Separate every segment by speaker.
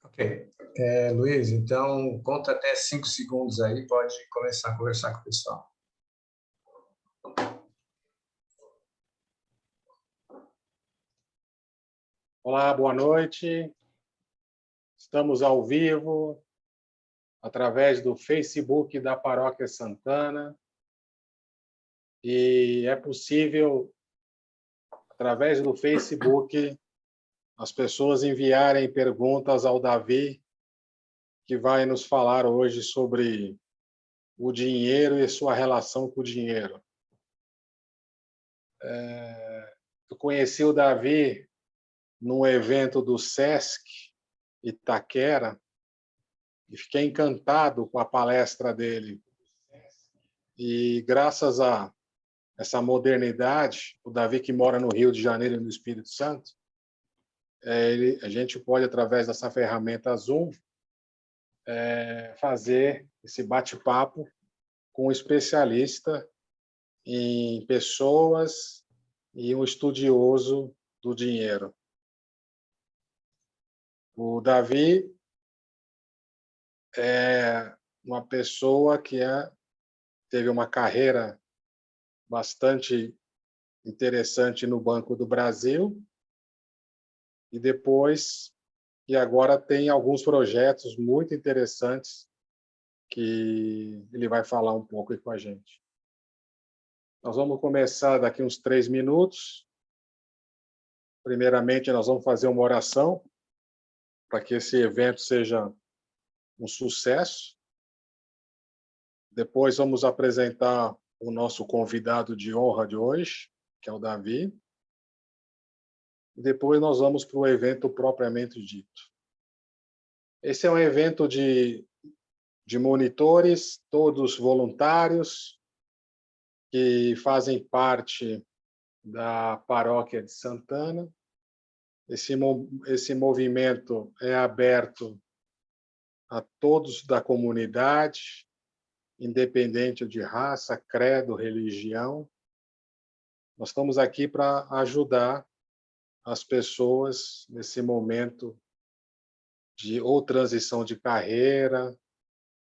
Speaker 1: Ok. Luiz, então conta até 5 segundos aí, pode começar a conversar com o pessoal.
Speaker 2: Olá, boa noite. Estamos ao vivo, através do Facebook da Paróquia Santana. E é possível, através do Facebook, as pessoas enviarem perguntas ao Davi, que vai nos falar hoje sobre o dinheiro e sua relação com o dinheiro. Eu conheci o Davi num evento do Sesc Itaquera e fiquei encantado com a palestra dele. E graças a essa modernidade, o Davi que mora no Rio de Janeiro e no Espírito Santo, a gente pode, através dessa ferramenta Zoom, fazer esse bate-papo com um especialista em pessoas e um estudioso do dinheiro. O Davi é uma pessoa que teve uma carreira bastante interessante no Banco do Brasil e agora tem alguns projetos muito interessantes que ele vai falar um pouco aí com a gente. Nós vamos começar daqui uns 3 minutos. Primeiramente, nós vamos fazer uma oração para que esse evento seja um sucesso. Depois vamos apresentar o nosso convidado de honra de hoje, que é o Davi. E depois nós vamos para o evento propriamente dito. Esse é um evento de monitores, todos voluntários, que fazem parte da Paróquia de Santana. Esse movimento é aberto a todos da comunidade, independente de raça, credo, religião. Nós estamos aqui para ajudar as pessoas nesse momento de ou transição de carreira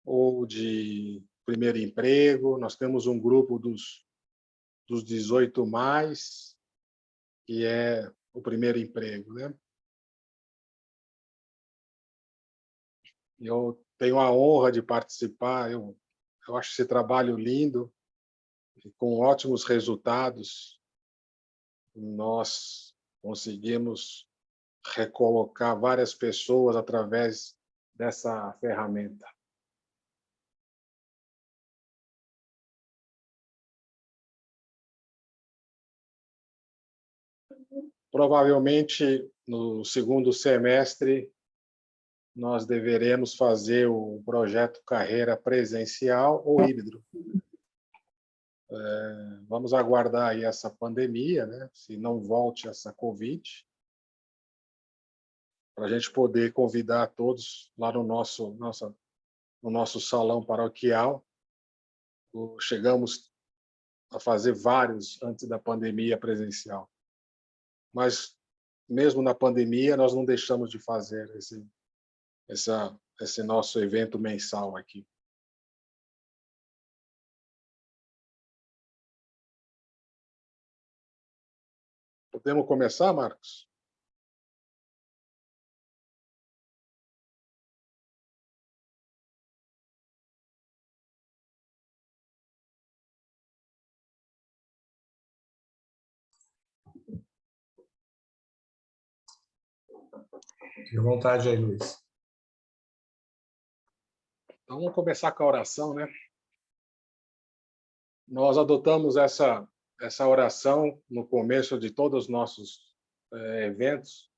Speaker 2: ou de primeiro emprego. Nós temos um grupo dos 18 mais, que é o primeiro emprego, né? Eu tenho a honra de participar, eu acho esse trabalho lindo, e com ótimos resultados. Nós conseguimos recolocar várias pessoas através dessa ferramenta. Provavelmente, no segundo semestre, nós deveremos fazer o projeto carreira presencial ou híbrido. Vamos aguardar aí essa pandemia, né? Se não volte essa Covid, para a gente poder convidar todos lá no nosso salão paroquial. Chegamos a fazer vários antes da pandemia presencial. Mas, mesmo na pandemia, nós não deixamos de fazer esse nosso evento mensal aqui. Podemos começar, Marcos?
Speaker 1: Fique à vontade aí, Luiz.
Speaker 2: Então, vamos começar com a oração, né? Nós adotamos essa oração no começo de todos os nossos eventos.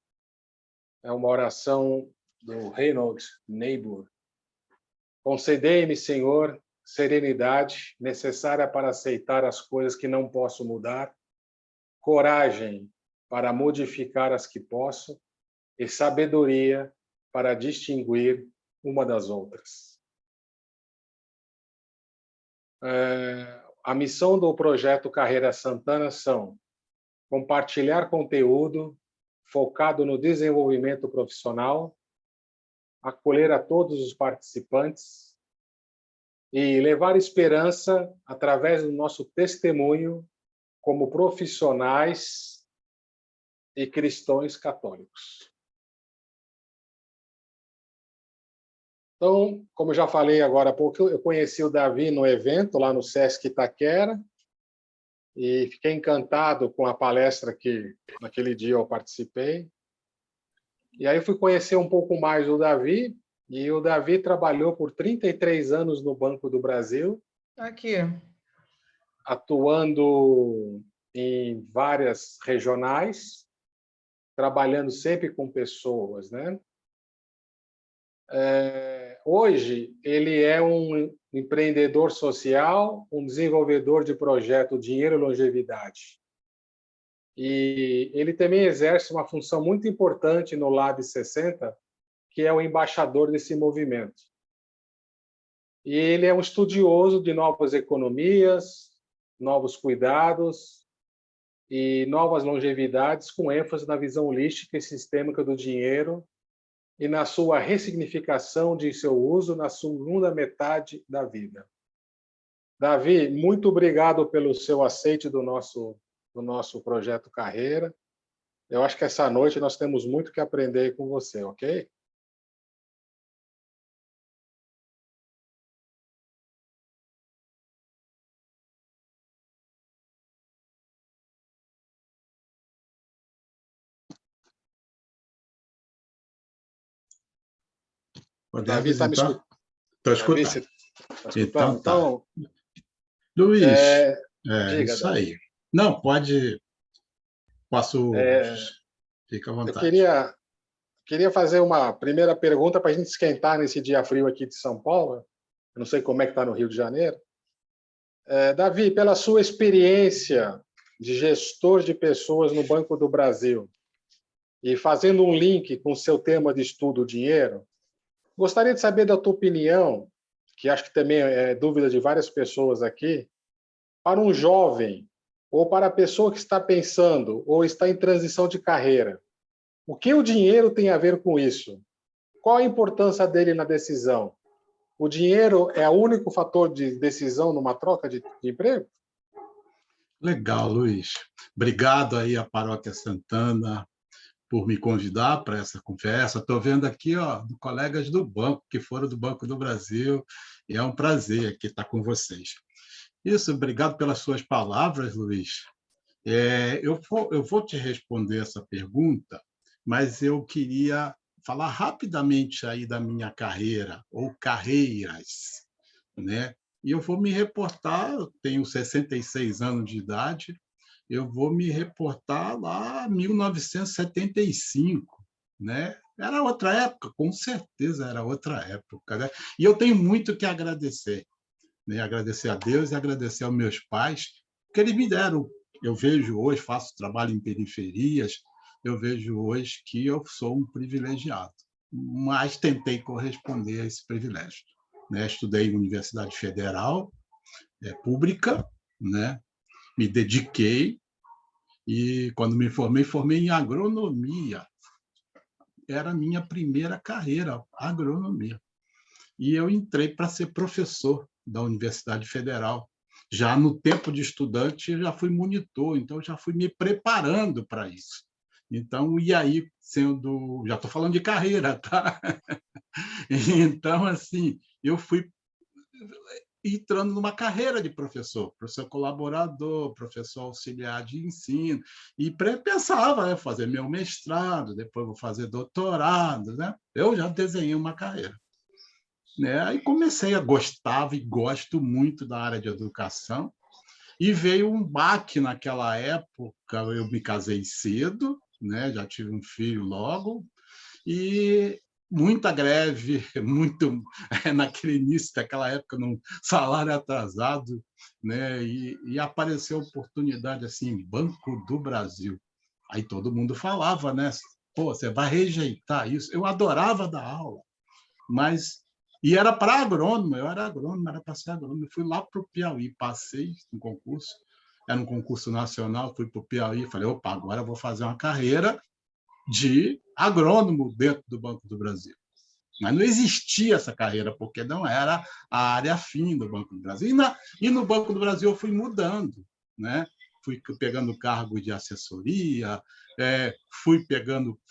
Speaker 2: É uma oração do Reinhold Niebuhr. Concedei-me, Senhor, serenidade necessária para aceitar as coisas que não posso mudar, coragem para modificar as que posso e sabedoria para distinguir uma das outras. A missão do projeto Carreira Santana são compartilhar conteúdo focado no desenvolvimento profissional, acolher a todos os participantes e levar esperança através do nosso testemunho como profissionais e cristãos católicos. Então, como eu já falei agora há pouco, eu conheci o Davi no evento lá no Sesc Itaquera e fiquei encantado com a palestra que naquele dia eu participei. E aí fui conhecer um pouco mais o Davi, e o Davi trabalhou por 33 anos no Banco do Brasil.
Speaker 3: Aqui.
Speaker 2: Atuando em várias regionais, trabalhando sempre com pessoas, né? Hoje, ele é um empreendedor social, um desenvolvedor de projeto Dinheiro e Longevidade. E ele também exerce uma função muito importante no Lab 60, que é o embaixador desse movimento. E ele é um estudioso de novas economias, novos cuidados e novas longevidades, com ênfase na visão holística e sistêmica do dinheiro e na sua ressignificação de seu uso na segunda metade da vida. Davi, muito obrigado pelo seu aceite do nosso projeto Carreira. Eu acho que essa noite nós temos muito que aprender com você, ok? Davi, está me escutando?
Speaker 4: Estou escutando.
Speaker 2: Davi, tá escutando? Então,
Speaker 4: Luiz,
Speaker 2: diga,
Speaker 4: isso
Speaker 2: Davi.
Speaker 4: aí. Não, pode... Posso... Fica à vontade.
Speaker 2: Eu queria fazer uma primeira pergunta para a gente esquentar nesse dia frio aqui de São Paulo. Eu não sei como é que está no Rio de Janeiro. Davi, pela sua experiência de gestor de pessoas no Banco do Brasil e fazendo um link com o seu tema de estudo, o dinheiro, gostaria de saber da tua opinião, que acho que também é dúvida de várias pessoas aqui, para um jovem ou para a pessoa que está pensando ou está em transição de carreira. O que o dinheiro tem a ver com isso? Qual a importância dele na decisão? O dinheiro é o único fator de decisão numa troca de emprego?
Speaker 4: Legal, Luiz. Obrigado aí à Paróquia Santana por me convidar para essa conversa. Estou vendo aqui, colegas do banco, que foram do Banco do Brasil, e é um prazer aqui estar com vocês. Isso, obrigado pelas suas palavras, Luiz. Eu vou te responder essa pergunta, mas eu queria falar rapidamente aí da minha carreira, ou carreiras, né? E eu vou me reportar, eu tenho 66 anos de idade, eu vou me reportar lá em 1975, né? Era outra época, com certeza era outra época, né? E eu tenho muito que agradecer, né? Agradecer a Deus e agradecer aos meus pais, que eles me deram. Eu vejo hoje, faço trabalho em periferias, eu vejo hoje que eu sou um privilegiado, mas tentei corresponder a esse privilégio, né? Estudei em Universidade Federal, pública, né? Me dediquei e, quando me formei em agronomia. Era a minha primeira carreira, agronomia. E eu entrei para ser professor da Universidade Federal. Já no tempo de estudante, eu já fui monitor, então já fui me preparando para isso. Então, e aí, já estou falando de carreira, tá? Então, assim, eu fui entrando numa carreira de professor colaborador, professor auxiliar de ensino, e pensava, fazer meu mestrado, depois vou fazer doutorado, né? Eu já desenhei uma carreira. Né? Aí comecei a gostar e gosto muito da área de educação, e veio um baque naquela época, eu me casei cedo, né? Já tive um filho logo, e muita greve, muito naquele início daquela época, num salário atrasado, né? E apareceu a oportunidade assim, Banco do Brasil. Aí todo mundo falava, né? Pô, você vai rejeitar isso? Eu adorava dar aula, mas era para agrônomo, eu era agrônomo, era para ser agrônomo. Eu fui lá para o Piauí, passei no concurso, era um concurso nacional, fui para o Piauí, falei, opa, agora eu vou fazer uma carreira de agrônomo dentro do Banco do Brasil. Mas não existia essa carreira, porque não era a área afim do Banco do Brasil. E no Banco do Brasil eu fui mudando, né? Fui pegando cargo de assessoria,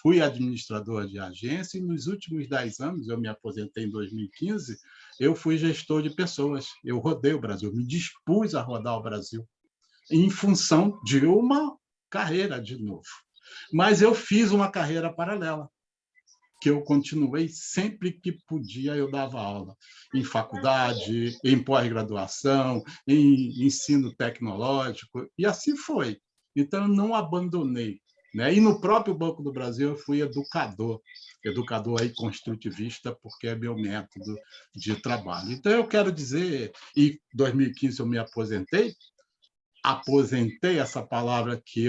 Speaker 4: fui administrador de agência, e nos últimos 10 anos, eu me aposentei em 2015, eu fui gestor de pessoas. Eu rodei o Brasil, me dispus a rodar o Brasil em função de uma carreira de novo. Mas eu fiz uma carreira paralela, que eu continuei sempre que podia, eu dava aula em faculdade, em pós-graduação, em ensino tecnológico, e assim foi. Então, eu não abandonei. Né? E no próprio Banco do Brasil, eu fui educador aí construtivista, porque é meu método de trabalho. Então, eu quero dizer, em 2015 eu me aposentei, essa palavra que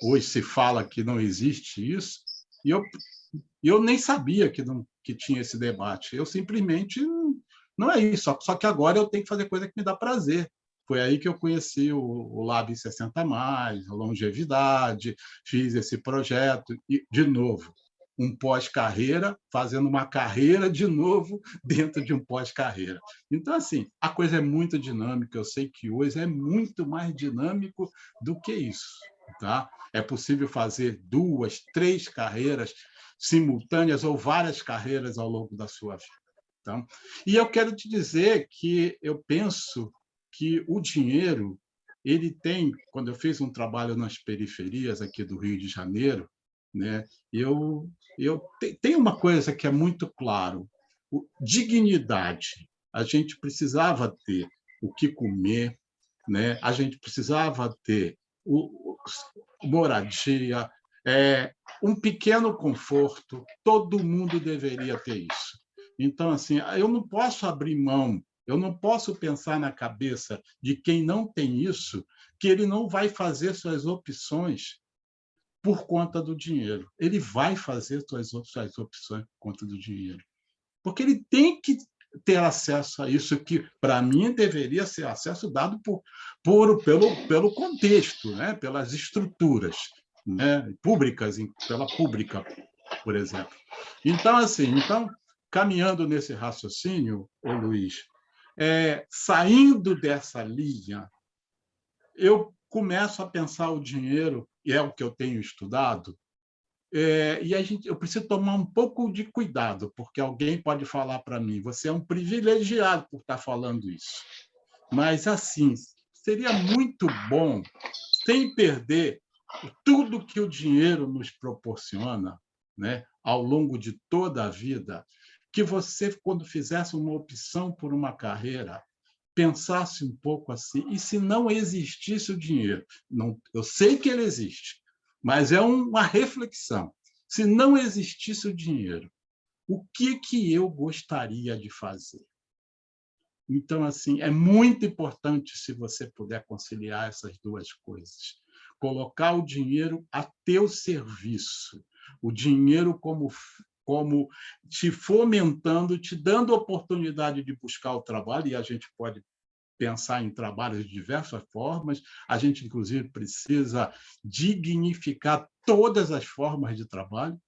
Speaker 4: hoje se fala que não existe isso, e eu nem sabia que tinha esse debate. Eu simplesmente não é isso. Só que agora eu tenho que fazer coisa que me dá prazer. Foi aí que eu conheci o Lab 60+, a longevidade, fiz esse projeto e, de novo, um pós-carreira, fazendo uma carreira de novo dentro de um pós-carreira. Então, assim, a coisa é muito dinâmica. Eu sei que hoje é muito mais dinâmico do que isso. Tá? É possível fazer 2, 3 carreiras simultâneas ou várias carreiras ao longo da sua vida. Então, e eu quero te dizer que eu penso que o dinheiro, ele tem, quando eu fiz um trabalho nas periferias aqui do Rio de Janeiro, né, eu tenho uma coisa que é muito claro, dignidade. A gente precisava ter o que comer, né? A gente precisava ter moradia, um pequeno conforto, todo mundo deveria ter isso. Então, assim, eu não posso abrir mão, eu não posso pensar na cabeça de quem não tem isso, que ele não vai fazer suas opções por conta do dinheiro. Ele vai fazer suas opções por conta do dinheiro. Porque ele tem que ter acesso a isso, que, para mim, deveria ser acesso dado pelo contexto, né? Pelas estruturas, né? Públicas, pela pública, por exemplo. Então, assim, caminhando nesse raciocínio, Luiz, saindo dessa linha, eu começo a pensar o dinheiro, e é o que eu tenho estudado, e eu preciso tomar um pouco de cuidado, porque alguém pode falar para mim, você é um privilegiado por estar falando isso. Mas, assim, seria muito bom, sem perder tudo que o dinheiro nos proporciona, né, ao longo de toda a vida, que você, quando fizesse uma opção por uma carreira, pensasse um pouco assim, e se não existisse o dinheiro? Não, eu sei que ele existe, mas é uma reflexão. Se não existisse o dinheiro, o que eu gostaria de fazer? Então, assim, é muito importante, se você puder conciliar essas duas coisas. Colocar o dinheiro a teu serviço, o dinheiro como te fomentando, te dando oportunidade de buscar o trabalho, e a gente pode pensar em trabalhos de diversas formas. A gente, inclusive, precisa dignificar todas as formas de trabalho,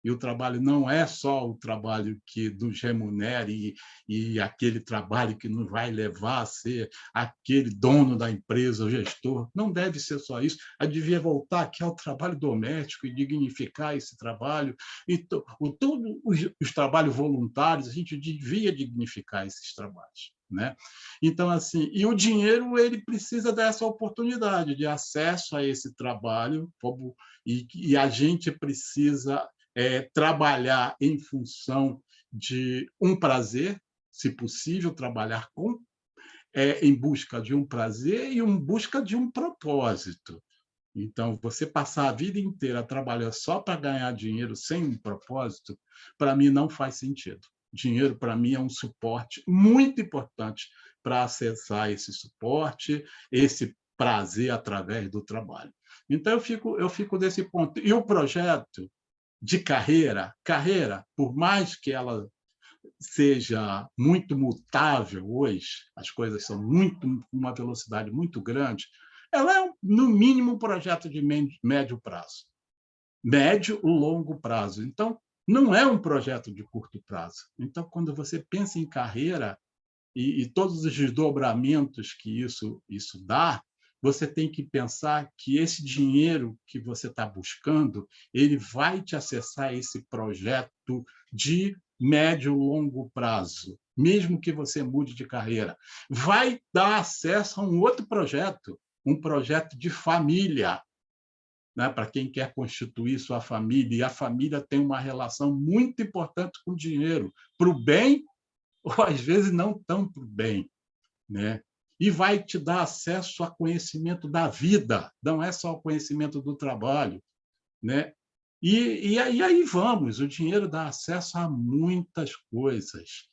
Speaker 4: e o trabalho não é só o trabalho que nos remunere e aquele trabalho que nos vai levar a ser aquele dono da empresa, o gestor. Não deve ser só isso. A gente devia voltar aqui ao trabalho doméstico e dignificar esse trabalho. E todos os trabalhos voluntários, a gente devia dignificar esses trabalhos. Né? Então, assim, e o dinheiro, ele precisa dessa oportunidade de acesso a esse trabalho, e a gente precisa trabalhar em função de um prazer, se possível, trabalhar em busca de um prazer e em busca de um propósito. Então, você passar a vida inteira trabalhando só para ganhar dinheiro sem um propósito, para mim não faz sentido. Dinheiro, para mim, é um suporte muito importante para acessar esse suporte, esse prazer através do trabalho. Então, eu fico desse ponto. E o projeto de carreira, por mais que ela seja muito mutável hoje, as coisas são uma velocidade muito grande, ela é, no mínimo, um projeto de médio prazo. Médio e longo prazo. Então, não é um projeto de curto prazo. Então, quando você pensa em carreira e todos os desdobramentos que isso dá, você tem que pensar que esse dinheiro que você está buscando, ele vai te acessar esse projeto de médio e longo prazo, mesmo que você mude de carreira. Vai dar acesso a um outro projeto, um projeto de família, né, para quem quer constituir sua família. E a família tem uma relação muito importante com o dinheiro, para o bem ou, às vezes, não tão para o bem, né? E vai te dar acesso a conhecimento da vida, não é só o conhecimento do trabalho, né? E aí vamos, o dinheiro dá acesso a muitas coisas.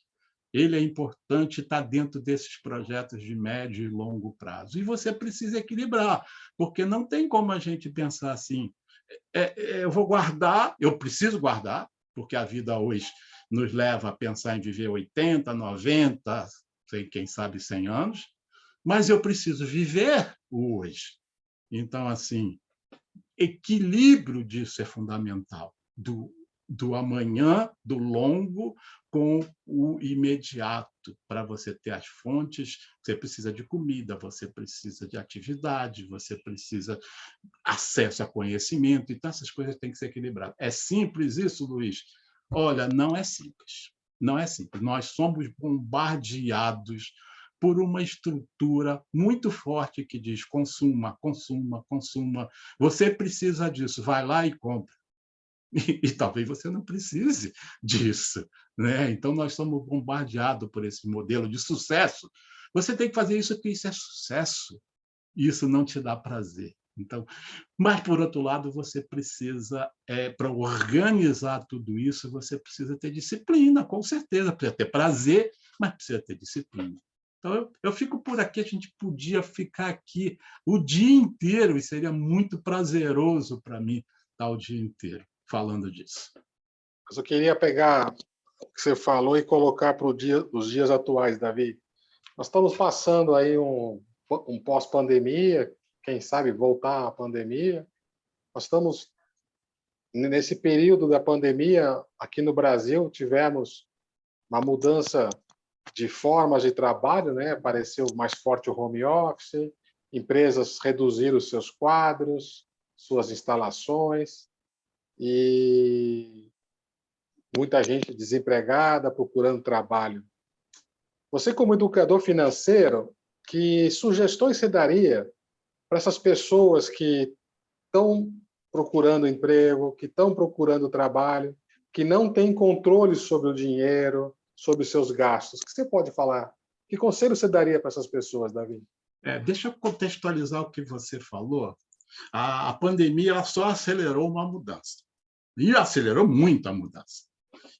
Speaker 4: Ele é importante estar dentro desses projetos de médio e longo prazo. E você precisa equilibrar, porque não tem como a gente pensar assim, eu vou guardar, eu preciso guardar, porque a vida hoje nos leva a pensar em viver 80, 90, quem sabe 100 anos, mas eu preciso viver o hoje. Então, assim, equilíbrio disso é fundamental, do amanhã, do longo, com o imediato. Para você ter as fontes, você precisa de comida, você precisa de atividade, você precisa acesso a conhecimento. Então, essas coisas têm que ser equilibradas. É simples isso, Luiz? Olha, não é simples. Não é simples. Nós somos bombardeados por uma estrutura muito forte que diz consuma, consuma, consuma. Você precisa disso, vai lá e compra. E talvez você não precise disso, né? Então, nós somos bombardeados por esse modelo de sucesso. Você tem que fazer isso porque isso é sucesso. Isso não te dá prazer. Então, mas, por outro lado, você precisa, para organizar tudo isso, você precisa ter disciplina, com certeza. Precisa ter prazer, mas precisa ter disciplina. Então, eu fico por aqui. A gente podia ficar aqui o dia inteiro, e seria muito prazeroso para mim estar o dia inteiro falando disso.
Speaker 2: Mas eu queria pegar o que você falou e colocar para os dias atuais, Davi. Nós estamos passando aí um pós-pandemia, quem sabe voltar à pandemia. Nós estamos nesse período da pandemia, aqui no Brasil, tivemos uma mudança de formas de trabalho, né? Apareceu mais forte o home office, empresas reduziram seus quadros, suas instalações, e muita gente desempregada, procurando trabalho. Você, como educador financeiro, que sugestões você daria para essas pessoas que estão procurando emprego, que estão procurando trabalho, que não têm controle sobre o dinheiro, sobre os seus gastos? O que você pode falar? Que conselho você daria para essas pessoas, Davi?
Speaker 4: Deixa eu contextualizar o que você falou. A pandemia ela só acelerou uma mudança. E acelerou muito a mudança.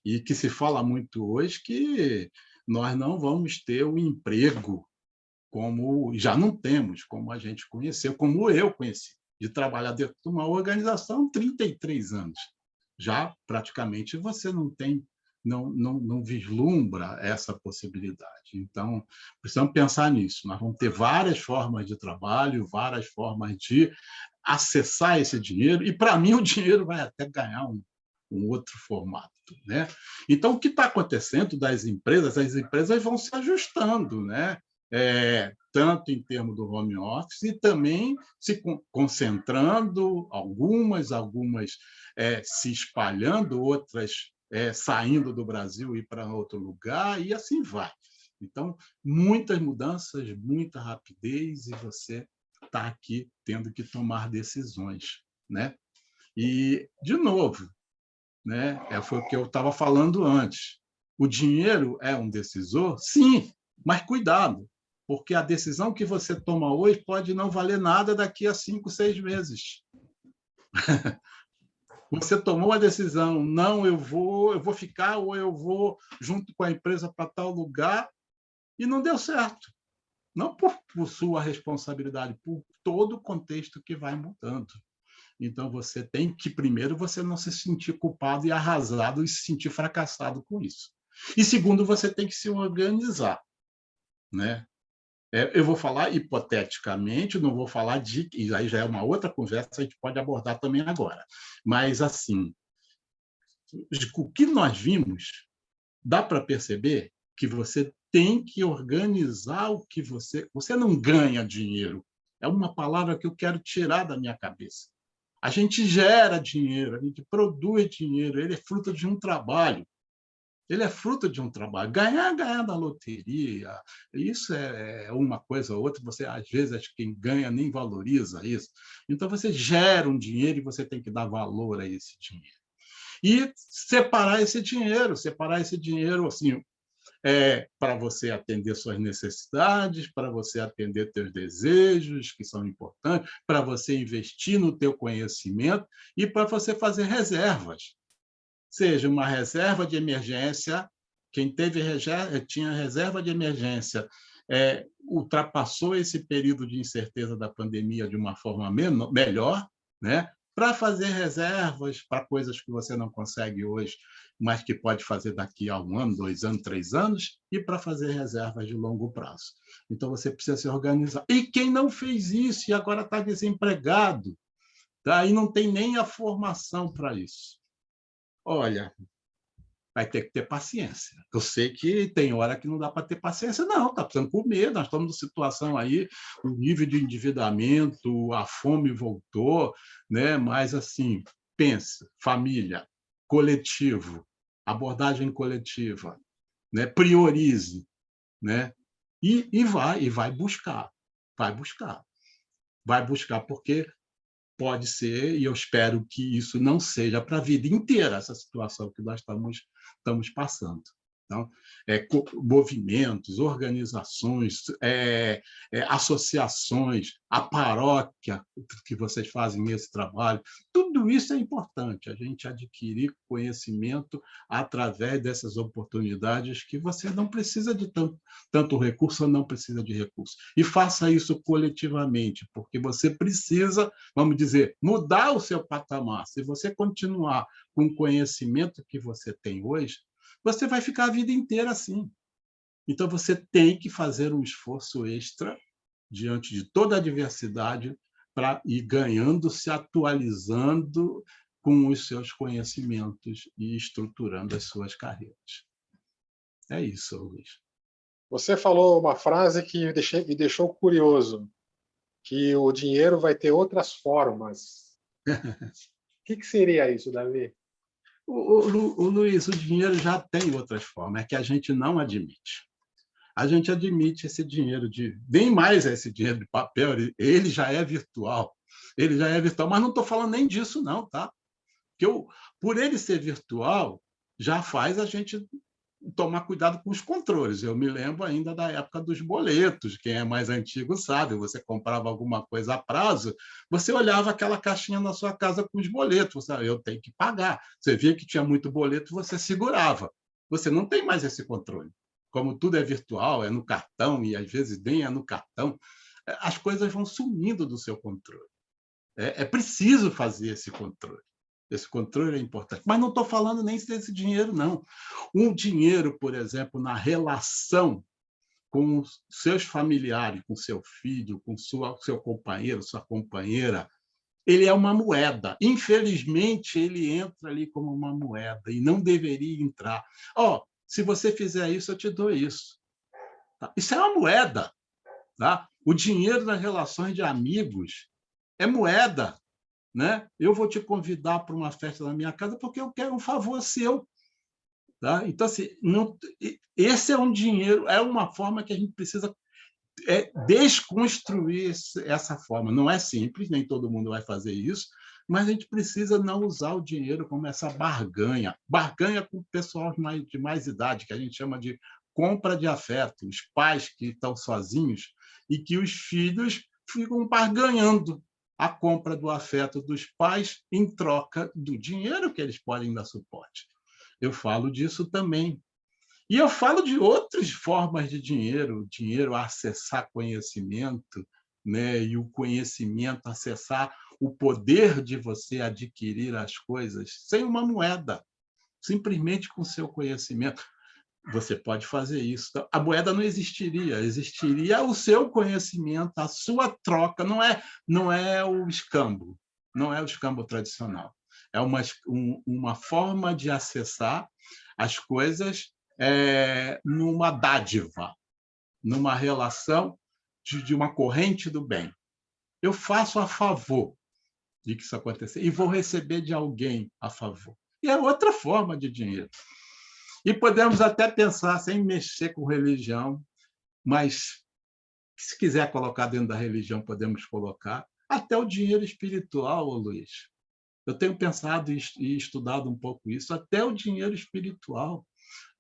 Speaker 4: E que se fala muito hoje que nós não vamos ter o emprego como já não temos, como a gente conheceu, como eu conheci, de trabalhar dentro de uma organização há 33 anos. Já praticamente você não vislumbra essa possibilidade. Então, precisamos pensar nisso. Nós vamos ter várias formas de trabalho, várias formas de acessar esse dinheiro, e, para mim, o dinheiro vai até ganhar um outro formato, né? Então, o que está acontecendo das empresas? As empresas vão se ajustando, né? Tanto em termos do home office, e também se concentrando, algumas se espalhando, outras saindo do Brasil e ir para outro lugar, e assim vai. Então, muitas mudanças, muita rapidez, e você está aqui tendo que tomar decisões, né? E, de novo, né? Foi o que eu estava falando antes. O dinheiro é um decisor? Sim, mas cuidado, porque a decisão que você toma hoje pode não valer nada daqui a 5, 6 meses. Você tomou a decisão, não, eu vou ficar, ou eu vou junto com a empresa para tal lugar, e não deu certo. Não por sua responsabilidade, por todo o contexto que vai mudando. Então, você tem que, primeiro, você não se sentir culpado e arrasado e se sentir fracassado com isso. E, segundo, você tem que se organizar, né? Eu vou falar hipoteticamente, não vou falar de... E aí já é uma outra conversa, a gente pode abordar também agora. Mas, assim, o que nós vimos, dá para perceber que você tem que organizar o que você... Você não ganha dinheiro. É uma palavra que eu quero tirar da minha cabeça. A gente gera dinheiro, a gente produz dinheiro, ele é fruto de um trabalho. Ele é fruto de um trabalho. Ganhar na loteria, isso é uma coisa ou outra, você, às vezes, quem ganha nem valoriza isso. Então, você gera um dinheiro e você tem que dar valor a esse dinheiro. E separar esse dinheiro assim, para você atender suas necessidades, para você atender teus desejos, que são importantes, para você investir no teu conhecimento e para você fazer reservas. Seja uma reserva de emergência, quem tinha reserva de emergência ultrapassou esse período de incerteza da pandemia de uma forma melhor, né? Para fazer reservas para coisas que você não consegue hoje, mas que pode fazer daqui a 1 ano, 2 anos, 3 anos, e para fazer reservas de longo prazo. Então, você precisa se organizar. E quem não fez isso e agora está desempregado, tá? E não tem nem a formação para isso. Olha, vai ter que ter paciência. Eu sei que tem hora que não dá para ter paciência, não, está precisando comer, nós estamos numa situação aí, o nível de endividamento, a fome voltou, né? Mas, assim, pensa, família, coletivo, abordagem coletiva, né? Priorize, né? E vai buscar, porque pode ser, e eu espero que isso não seja para a vida inteira, essa situação que nós estamos passando. Então, movimentos, organizações, associações, a paróquia que vocês fazem esse trabalho, tudo isso é importante, a gente adquirir conhecimento através dessas oportunidades que você não precisa de tanto recurso ou não precisa de recurso. E faça isso coletivamente, porque você precisa, vamos dizer, mudar o seu patamar. Se você continuar com o conhecimento que você tem hoje, você vai ficar a vida inteira assim. Então, você tem que fazer um esforço extra diante de toda a adversidade para ir ganhando, se atualizando com os seus conhecimentos e estruturando as suas carreiras. É isso, Luiz.
Speaker 2: Você falou uma frase que me deixou curioso, que o dinheiro vai ter outras formas. O que seria isso, Davi?
Speaker 4: Luiz, o dinheiro já tem outras formas, é que a gente não admite. A gente admite esse dinheiro bem mais esse dinheiro de papel, ele já é virtual. Mas não estou falando nem disso, não, tá? Porque por ele ser virtual, já faz a gente tomar cuidado com os controles. Eu me lembro ainda da época dos boletos. Quem é mais antigo sabe, você comprava alguma coisa a prazo, você olhava aquela caixinha na sua casa com os boletos, eu tenho que pagar. Você via que tinha muito boleto, você segurava. Você não tem mais esse controle. Como tudo é virtual, é no cartão, e às vezes nem é no cartão, as coisas vão sumindo do seu controle. É preciso fazer esse controle. Esse controle é importante. Mas não estou falando nem desse dinheiro, não. Um dinheiro, por exemplo, na relação com os seus familiares, com seu filho, com seu companheiro, sua companheira, ele é uma moeda. Infelizmente, ele entra ali como uma moeda e não deveria entrar. Se você fizer isso, eu te dou isso. Tá? Isso é uma moeda. Tá? O dinheiro nas relações de amigos é moeda. Né? Eu vou te convidar para uma festa na minha casa porque eu quero um favor seu. Tá? Então, assim, esse é um dinheiro, é uma forma que a gente precisa desconstruir essa forma. Não é simples, nem todo mundo vai fazer isso, mas a gente precisa não usar o dinheiro como essa barganha com o pessoal de mais idade, que a gente chama de compra de afeto, os pais que estão sozinhos e que os filhos ficam barganhando a compra do afeto dos pais em troca do dinheiro que eles podem dar suporte. Eu falo disso também. E eu falo de outras formas de dinheiro a acessar conhecimento, né? E o conhecimento acessar o poder de você adquirir as coisas sem uma moeda, simplesmente com seu conhecimento. Você pode fazer isso. A moeda não existiria, existiria o seu conhecimento, a sua troca, não é o escambo tradicional. é uma forma de acessar as coisas numa dádiva, numa relação de uma corrente do bem. Eu faço a favor de que isso aconteça e vou receber de alguém a favor. E é outra forma de dinheiro. E podemos até pensar, sem mexer com religião, mas se quiser colocar dentro da religião, podemos colocar, até o dinheiro espiritual, Luiz. Eu tenho pensado e estudado um pouco isso, até o dinheiro espiritual.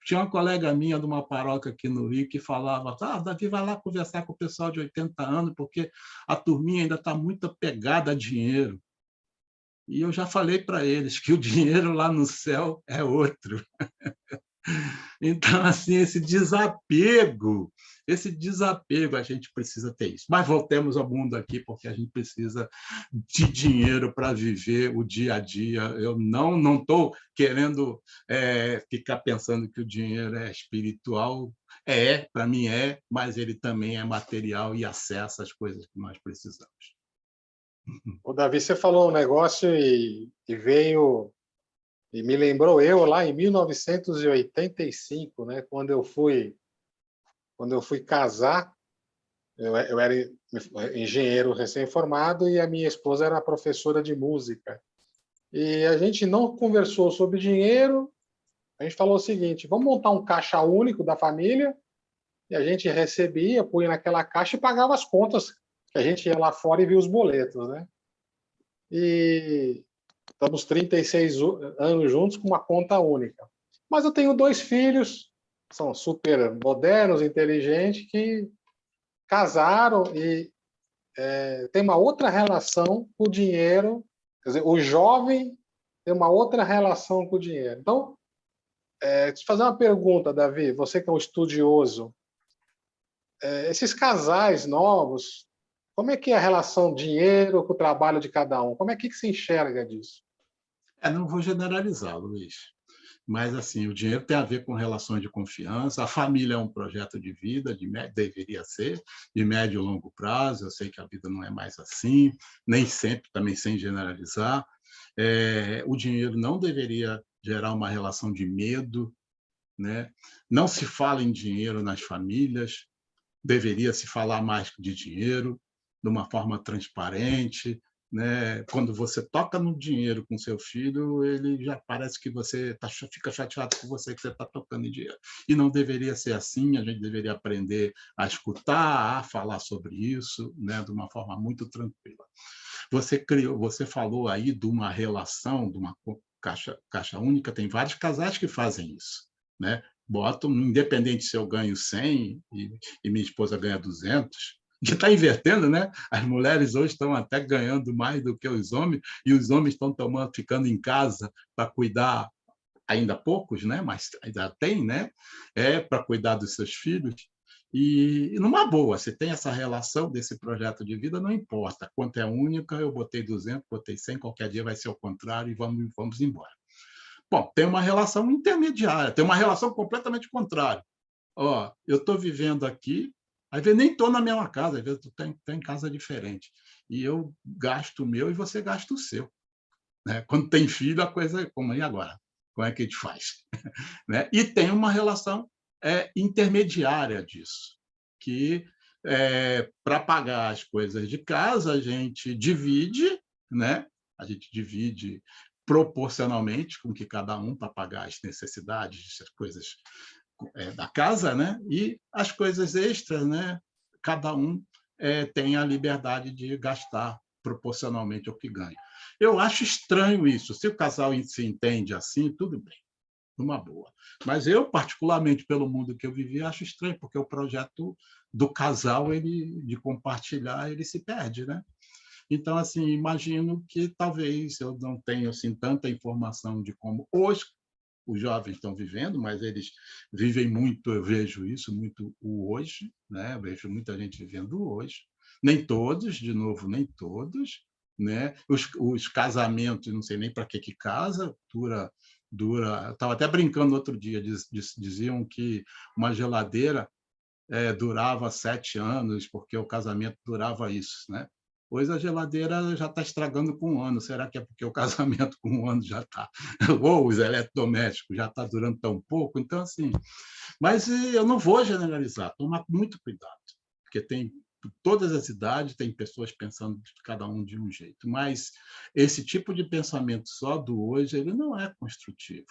Speaker 4: Tinha uma colega minha de uma paróquia aqui no Rio que falava: Davi, vai lá conversar com o pessoal de 80 anos, porque a turminha ainda está muito apegada a dinheiro. E eu já falei para eles que o dinheiro lá no céu é outro. Então, assim, esse desapego a gente precisa ter isso. Mas voltemos ao mundo aqui, porque a gente precisa de dinheiro para viver o dia a dia. Eu não estou querendo ficar pensando que o dinheiro é espiritual. Para mim mas ele também é material e acessa as coisas que nós precisamos.
Speaker 2: O Davi, você falou um negócio e veio e me lembrou eu lá em 1985, né, quando eu fui casar. Eu era engenheiro recém-formado e a minha esposa era professora de música. E a gente não conversou sobre dinheiro. A gente falou o seguinte: vamos montar um caixa único da família, e a gente recebia, punha naquela caixa e pagava as contas, que a gente ia lá fora e via os boletos, né? E estamos 36 anos juntos com uma conta única. Mas eu tenho 2 filhos, são super modernos, inteligentes, que casaram e tem uma outra relação com o dinheiro. Quer dizer, o jovem tem uma outra relação com o dinheiro. Então, deixa eu fazer uma pergunta, Davi, você que é um estudioso. Esses casais novos, como é que é a relação dinheiro com o trabalho de cada um? Como é que se enxerga disso?
Speaker 4: Não vou generalizar, Luiz, mas assim, o dinheiro tem a ver com relações de confiança. A família é um projeto de vida, deveria ser, de médio e longo prazo. Eu sei que a vida não é mais assim, nem sempre, também sem generalizar. O dinheiro não deveria gerar uma relação de medo, né? Não se fala em dinheiro nas famílias, deveria se falar mais de dinheiro, de uma forma transparente, né? Quando você toca no dinheiro com seu filho, ele já parece que você fica chateado com você que você está tocando em dinheiro. E não deveria ser assim. A gente deveria aprender a escutar, a falar sobre isso, né? De uma forma muito tranquila. Você falou aí de uma relação, de uma caixa única. Tem vários casais que fazem isso, né? Botam, independente se eu ganho 100 e minha esposa ganha 200, que está invertendo, né? As mulheres hoje estão até ganhando mais do que os homens, e os homens estão ficando em casa para cuidar, ainda poucos, né? Mas ainda tem, né? Para cuidar dos seus filhos. E numa boa, se tem essa relação desse projeto de vida, não importa. Quanto é única, eu botei 200, botei 100, qualquer dia vai ser o contrário e vamos embora. Bom, tem uma relação intermediária, tem uma relação completamente contrária. Eu estou vivendo aqui, às vezes nem estou na mesma casa, às vezes estou em casa diferente. E eu gasto o meu e você gasta o seu. Né? Quando tem filho, a coisa é como, e agora? Como é que a gente faz? Né? E tem uma relação intermediária disso, que para pagar as coisas de casa, a gente divide, né? A gente divide proporcionalmente com que cada um para pagar as necessidades, as coisas da casa, né? E as coisas extras, né? Cada um tem a liberdade de gastar proporcionalmente ao que ganha. Eu acho estranho isso. Se o casal se entende assim, tudo bem, numa boa. Mas eu, particularmente, pelo mundo que eu vivi, acho estranho, porque o projeto do casal, de compartilhar, ele se perde, né? Então, assim, imagino que talvez eu não tenha assim, tanta informação de como hoje os jovens estão vivendo, mas eles vivem muito, eu vejo isso, muito o hoje, né? Eu vejo muita gente vivendo o hoje. Nem todos, de novo, nem todos, né? Os casamentos, não sei nem para que casa, dura. Eu estava até brincando outro dia, diziam que uma geladeira durava 7 anos, porque o casamento durava isso, né? Hoje a geladeira já está estragando com 1 ano. Será que é porque o casamento com 1 ano já está? Ou os eletrodomésticos já está durando tão pouco? Então, assim... Mas eu não vou generalizar, tomar muito cuidado, porque tem todas as idades, tem pessoas pensando cada um de um jeito, mas esse tipo de pensamento só do hoje, ele não é construtivo.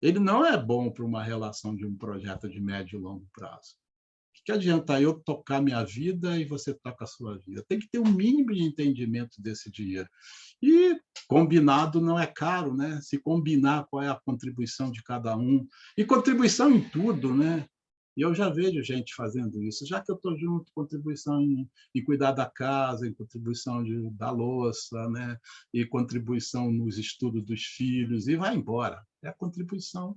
Speaker 4: Ele não é bom para uma relação de um projeto de médio e longo prazo. O que adianta eu tocar minha vida e você toca a sua vida? Tem que ter um mínimo de entendimento desse dinheiro. E combinado não é caro, né? Se combinar qual é a contribuição de cada um. E contribuição em tudo, né? E eu já vejo gente fazendo isso. Já que eu estou junto, contribuição em cuidar da casa, em contribuição da louça, né? E contribuição nos estudos dos filhos, e vai embora. É a contribuição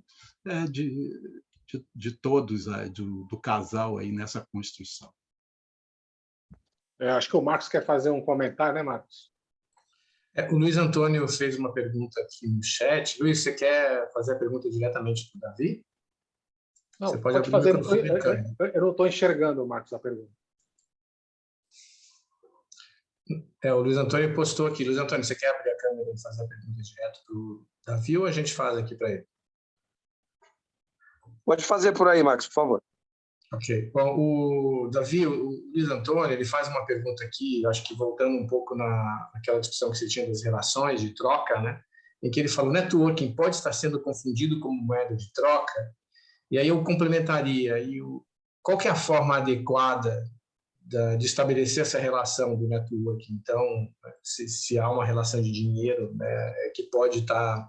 Speaker 4: de todos, do casal aí nessa construção.
Speaker 2: Acho que o Marcos quer fazer um comentário, né, Marcos?
Speaker 1: O Luiz Antônio fez uma pergunta aqui no chat. Luiz, você quer fazer a pergunta diretamente para o Davi?
Speaker 2: Não,
Speaker 1: você pode abrir
Speaker 2: fazer.
Speaker 1: o microfone.
Speaker 2: Eu não estou enxergando, Marcos, a pergunta.
Speaker 1: O Luiz Antônio postou aqui. Luiz Antônio, você quer abrir a câmera e fazer a pergunta direto para o Davi ou a gente faz aqui para ele?
Speaker 3: Pode fazer por aí, Marcos, por favor.
Speaker 1: Ok. Bom, o Davi, o Luiz Antônio, ele faz uma pergunta aqui, acho que voltando um pouco naquela discussão que você tinha das relações de troca, né? Em que ele falou, networking pode estar sendo confundido como moeda de troca? E aí eu complementaria, qual que é a forma adequada de estabelecer essa relação do networking? Então, se há uma relação de dinheiro, né, que pode estar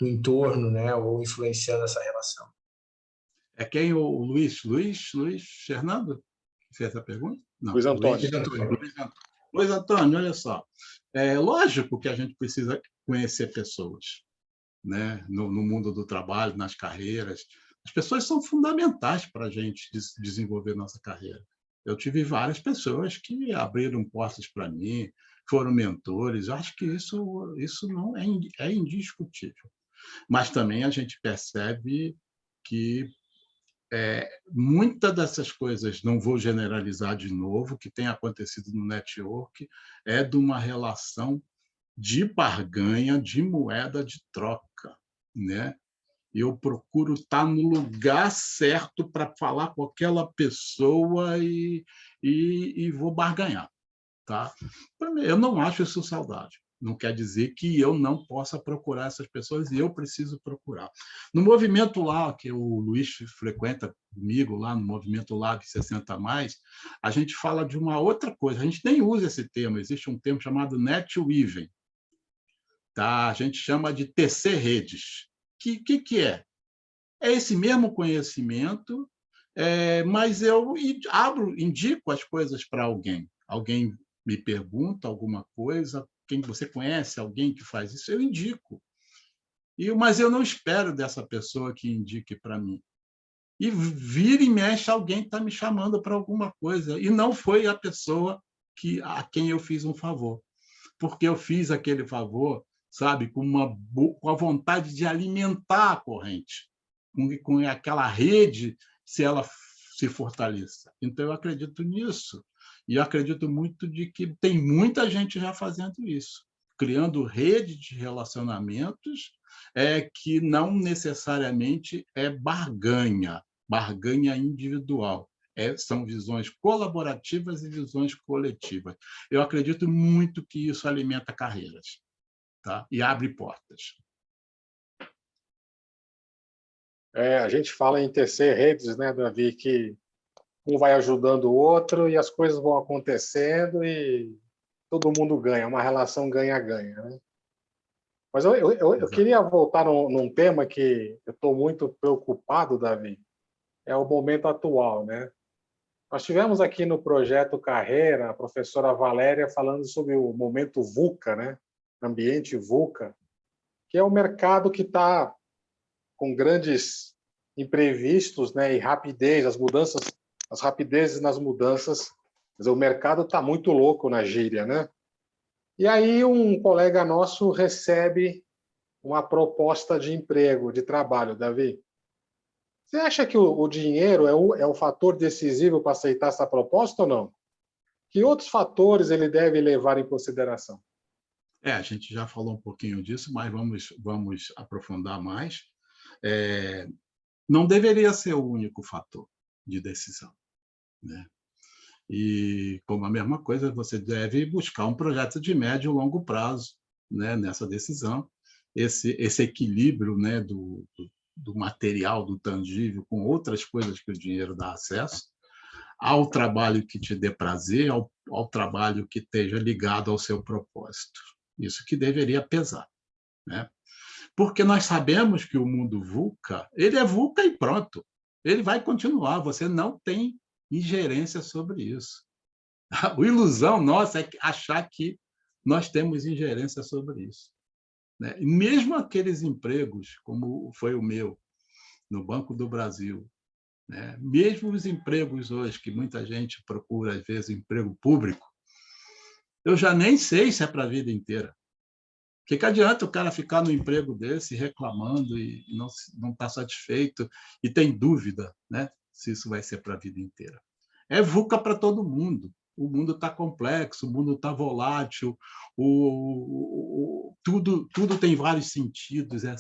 Speaker 1: no entorno, né, ou influenciando essa relação.
Speaker 4: É quem o Luiz Fernando fez a pergunta? Não,
Speaker 2: Luiz Antônio.
Speaker 4: Luiz Antônio, olha só. É lógico que a gente precisa conhecer pessoas, né, no mundo do trabalho, nas carreiras. As pessoas são fundamentais para a gente desenvolver nossa carreira. Eu tive várias pessoas que abriram portas para mim, foram mentores. Eu acho que isso não é indiscutível. Mas também a gente percebe que muitas dessas coisas, não vou generalizar de novo, que tem acontecido no network, é de uma relação de barganha, de moeda de troca, né? Eu procuro estar no lugar certo para falar com aquela pessoa e vou barganhar, tá? Eu não acho isso saudável. Não quer dizer que eu não possa procurar essas pessoas e eu preciso procurar. No movimento lá, que o Luiz frequenta comigo, lá no movimento Lab 60+, a gente fala de uma outra coisa. A gente nem usa esse termo, existe um termo chamado netweaving. Tá? A gente chama de tecer redes. Que é? É esse mesmo conhecimento, mas eu indico as coisas para alguém. Alguém me pergunta alguma coisa, quem você conhece, alguém que faz isso, eu indico. Mas eu não espero dessa pessoa que indique para mim. E vira e mexe, alguém está me chamando para alguma coisa. E não foi a pessoa a quem eu fiz um favor. Porque eu fiz aquele favor, sabe, com a vontade de alimentar a corrente, com aquela rede, se ela se fortaleça. Então, eu acredito nisso. E eu acredito muito de que tem muita gente já fazendo isso, criando rede de relacionamentos que não necessariamente é barganha individual. São visões colaborativas e visões coletivas. Eu acredito muito que isso alimenta carreiras, tá? E abre portas.
Speaker 2: A gente fala em tecer redes, né, Davi, que um vai ajudando o outro e as coisas vão acontecendo e todo mundo ganha, uma relação ganha-ganha, né? Mas eu queria voltar num tema que eu estou muito preocupado, Davi, é o momento atual, né? Nós tivemos aqui no projeto Carreira a professora Valéria falando sobre o momento VUCA, né? Ambiente VUCA, que é o mercado que está com grandes imprevistos, né? E rapidez, as rapidezes nas mudanças. Quer dizer, o mercado está muito louco na gíria, né? E aí um colega nosso recebe uma proposta de emprego, de trabalho, Davi. Você acha que o dinheiro é o fator decisivo para aceitar essa proposta ou não? Que outros fatores ele deve levar em consideração?
Speaker 4: A gente já falou um pouquinho disso, mas vamos aprofundar mais. Não deveria ser o único fator de decisão, né? E, como a mesma coisa, você deve buscar um projeto de médio e longo prazo, né, nessa decisão. Esse equilíbrio, né, do material, do tangível, com outras coisas que o dinheiro dá acesso, ao trabalho que te dê prazer, ao trabalho que esteja ligado ao seu propósito. Isso que deveria pesar, né? Porque nós sabemos que o mundo VUCA, ele é VUCA e pronto. Ele vai continuar, você não tem ingerência sobre isso. A ilusão nossa é achar que nós temos ingerência sobre isso, né? E mesmo aqueles empregos, como foi o meu, no Banco do Brasil, né? Mesmo os empregos hoje, que muita gente procura, às vezes, emprego público, eu já nem sei se é para a vida inteira. O que adianta o cara ficar no emprego desse reclamando e não está satisfeito e tem dúvida, né, se isso vai ser para a vida inteira? É VUCA para todo mundo. O mundo está complexo, o mundo está volátil, tudo tem vários sentidos, é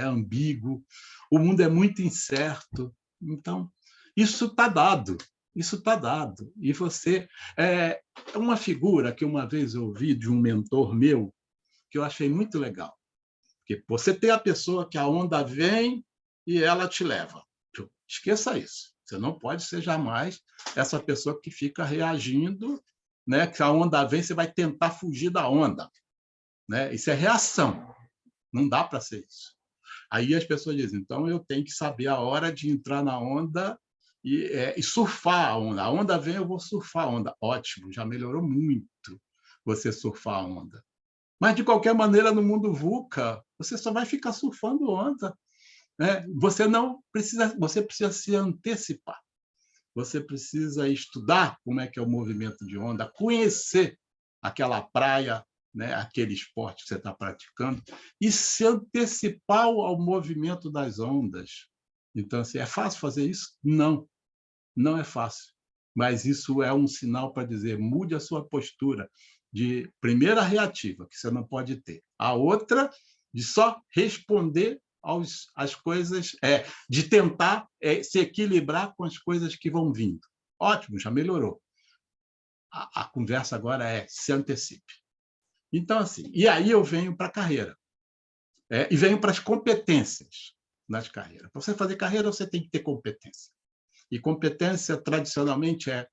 Speaker 4: ambíguo, o mundo é muito incerto. Então, isso está dado. Isso está dado. E você... É uma figura que uma vez eu ouvi de um mentor meu, que eu achei muito legal. Porque você tem a pessoa que a onda vem e ela te leva. Esqueça isso. Você não pode ser jamais essa pessoa que fica reagindo, né? Que a onda vem, você vai tentar fugir da onda, né? Isso é reação. Não dá para ser isso. Aí as pessoas dizem, então eu tenho que saber a hora de entrar na onda e surfar a onda. A onda vem, eu vou surfar a onda. Ótimo, já melhorou muito você surfar a onda. Mas, de qualquer maneira, no mundo VUCA, você só vai ficar surfando onda, né? Você precisa se antecipar. Você precisa estudar como é que é o movimento de onda, conhecer aquela praia, né, aquele esporte que você está praticando, e se antecipar ao movimento das ondas. Então, assim, é fácil fazer isso? Não, não é fácil. Mas isso é um sinal para dizer, mude a sua postura de primeira reativa, que você não pode ter. A outra, de só responder às coisas, de tentar se equilibrar com as coisas que vão vindo. Ótimo, já melhorou. A conversa agora é se antecipe. Então, assim, e aí eu venho para a carreira. E venho para as competências nas carreiras. Para você fazer carreira, você tem que ter competência. E competência, tradicionalmente, é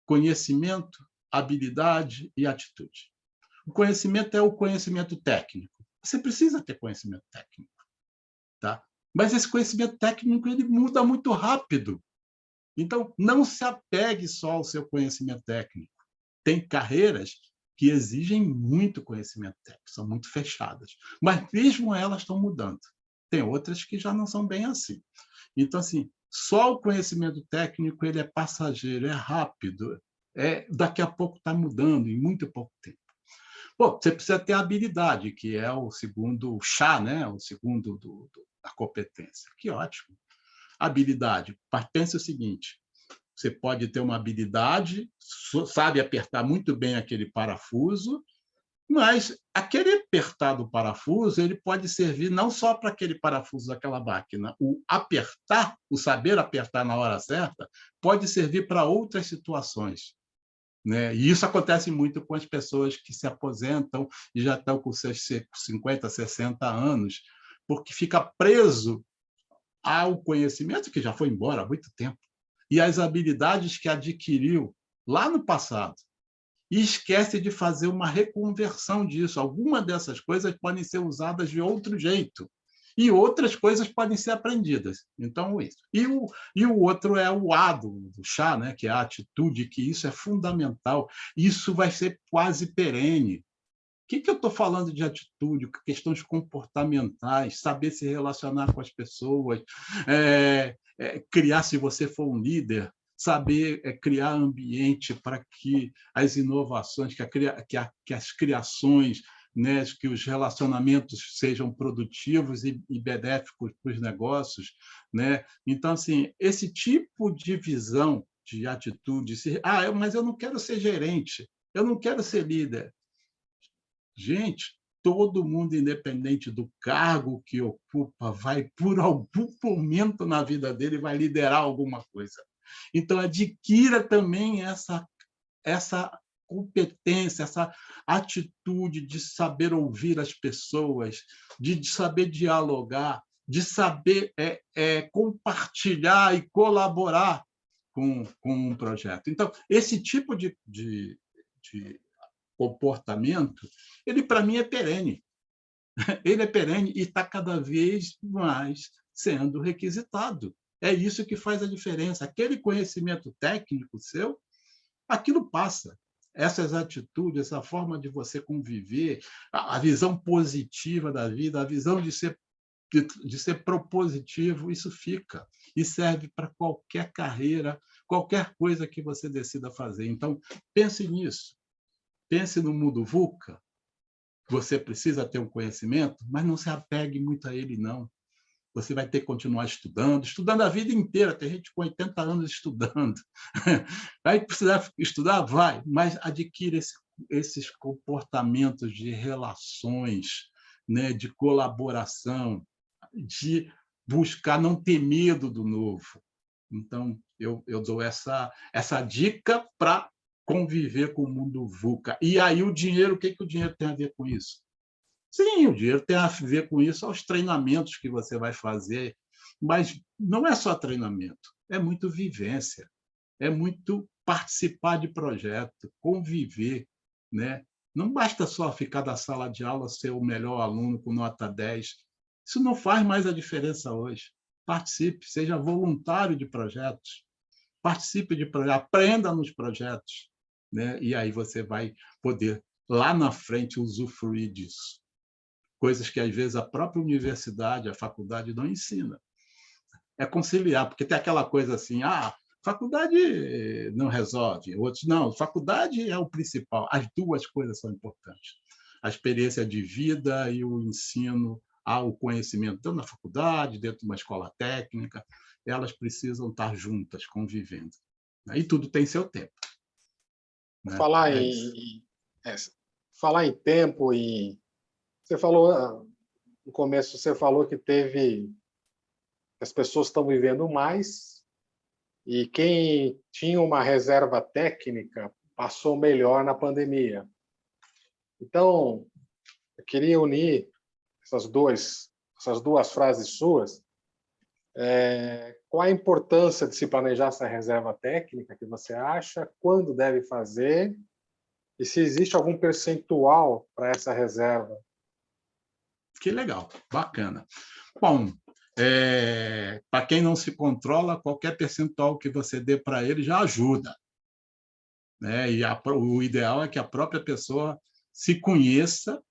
Speaker 4: conhecimento, habilidade e atitude. O conhecimento é o conhecimento técnico. Você precisa ter conhecimento técnico, tá? Mas esse conhecimento técnico ele muda muito rápido. Então, não se apegue só ao seu conhecimento técnico. Tem carreiras que exigem muito conhecimento técnico, são muito fechadas. Mas mesmo elas estão mudando. Tem outras que já não são bem assim. Então, assim, só o conhecimento técnico ele é passageiro, é rápido, daqui a pouco está mudando, em muito pouco tempo. Pô, você precisa ter habilidade, que é o segundo chá, né? O segundo da competência. Que ótimo. Habilidade. Pense o seguinte, você pode ter uma habilidade, sabe apertar muito bem aquele parafuso, mas aquele apertar do parafuso ele pode servir não só para aquele parafuso daquela máquina. O apertar, o saber apertar na hora certa, pode servir para outras situações, né? E isso acontece muito com as pessoas que se aposentam e já estão com seus 50, 60 anos, porque fica preso ao conhecimento que já foi embora há muito tempo e às habilidades que adquiriu lá no passado. E esquece de fazer uma reconversão disso. Algumas dessas coisas podem ser usadas de outro jeito. E outras coisas podem ser aprendidas. Então, isso. E o outro é o A do chá, né? Que é a atitude, que isso é fundamental. Isso vai ser quase perene. O que eu estou falando de atitude? Questões comportamentais, saber se relacionar com as pessoas, criar, se você for um líder, saber criar ambiente para que as inovações, que as criações, né, que os relacionamentos sejam produtivos e benéficos para os negócios, né? Então, assim, esse tipo de visão de atitude. Mas eu não quero ser gerente, eu não quero ser líder. Gente, todo mundo, independente do cargo que ocupa, vai, por algum momento na vida dele, vai liderar alguma coisa. Então, adquira também essa competência, essa atitude de saber ouvir as pessoas, de saber dialogar, de saber compartilhar e colaborar com um projeto. Então, esse tipo de comportamento, ele, para mim, é perene. Ele é perene e está cada vez mais sendo requisitado. É isso que faz a diferença. Aquele conhecimento técnico seu, aquilo passa. Essas atitudes, essa forma de você conviver, a visão positiva da vida, a visão de ser propositivo, isso fica e serve para qualquer carreira, qualquer coisa que você decida fazer. Então, pense nisso. Pense no mundo VUCA. Você precisa ter um conhecimento, mas não se apegue muito a ele, não. Você vai ter que continuar estudando a vida inteira. Tem gente com 80 anos estudando. Vai precisar estudar? Vai, mas adquira esses comportamentos de relações, né, de colaboração, de buscar não ter medo do novo. Então, eu dou essa dica para conviver com o mundo VUCA. E aí o dinheiro, o que o dinheiro tem a ver com isso? Sim, o dinheiro tem a ver com isso, aos treinamentos que você vai fazer, mas não é só treinamento, é muito vivência, é muito participar de projeto, conviver, né? Não basta só ficar da sala de aula, ser o melhor aluno com nota 10. Isso não faz mais a diferença hoje. Participe, seja voluntário de projetos, participe de projetos, aprenda nos projetos, né? E aí você vai poder, lá na frente, usufruir disso. Coisas que, às vezes, a própria universidade, a faculdade não ensina. É conciliar, porque tem aquela coisa assim, faculdade não resolve, outros não, faculdade é o principal. As duas coisas são importantes. A experiência de vida e o ensino ao conhecimento, tanto na faculdade, dentro de uma escola técnica, elas precisam estar juntas, convivendo. E tudo tem seu tempo. Né?
Speaker 2: Falar em tempo, e você falou no começo, você falou que as pessoas estão vivendo mais e quem tinha uma reserva técnica passou melhor na pandemia. Então, eu queria unir essas duas frases suas. Qual a importância de se planejar essa reserva técnica que você acha? Quando deve fazer? E se existe algum percentual para essa reserva?
Speaker 4: Que legal, bacana. Bom, para quem não se controla, qualquer percentual que você dê para ele já ajuda. Né? E o ideal é que a própria pessoa se conheça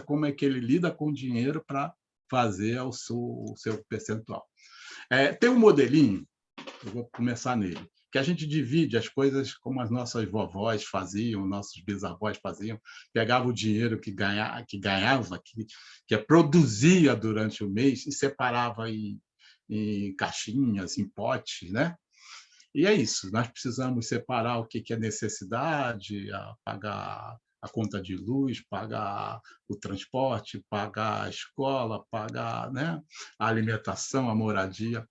Speaker 4: como é que ele lida com o dinheiro para fazer o seu percentual. Tem um modelinho, eu vou começar nele, que a gente divide as coisas como as nossas vovós faziam, nossos bisavós faziam, pegava o dinheiro que ganhava, que produzia durante o mês e separava em caixinhas, em potes, né? E é isso, nós precisamos separar o que é necessidade, pagar a conta de luz, pagar o transporte, pagar a escola, pagar, né, a alimentação, a moradia.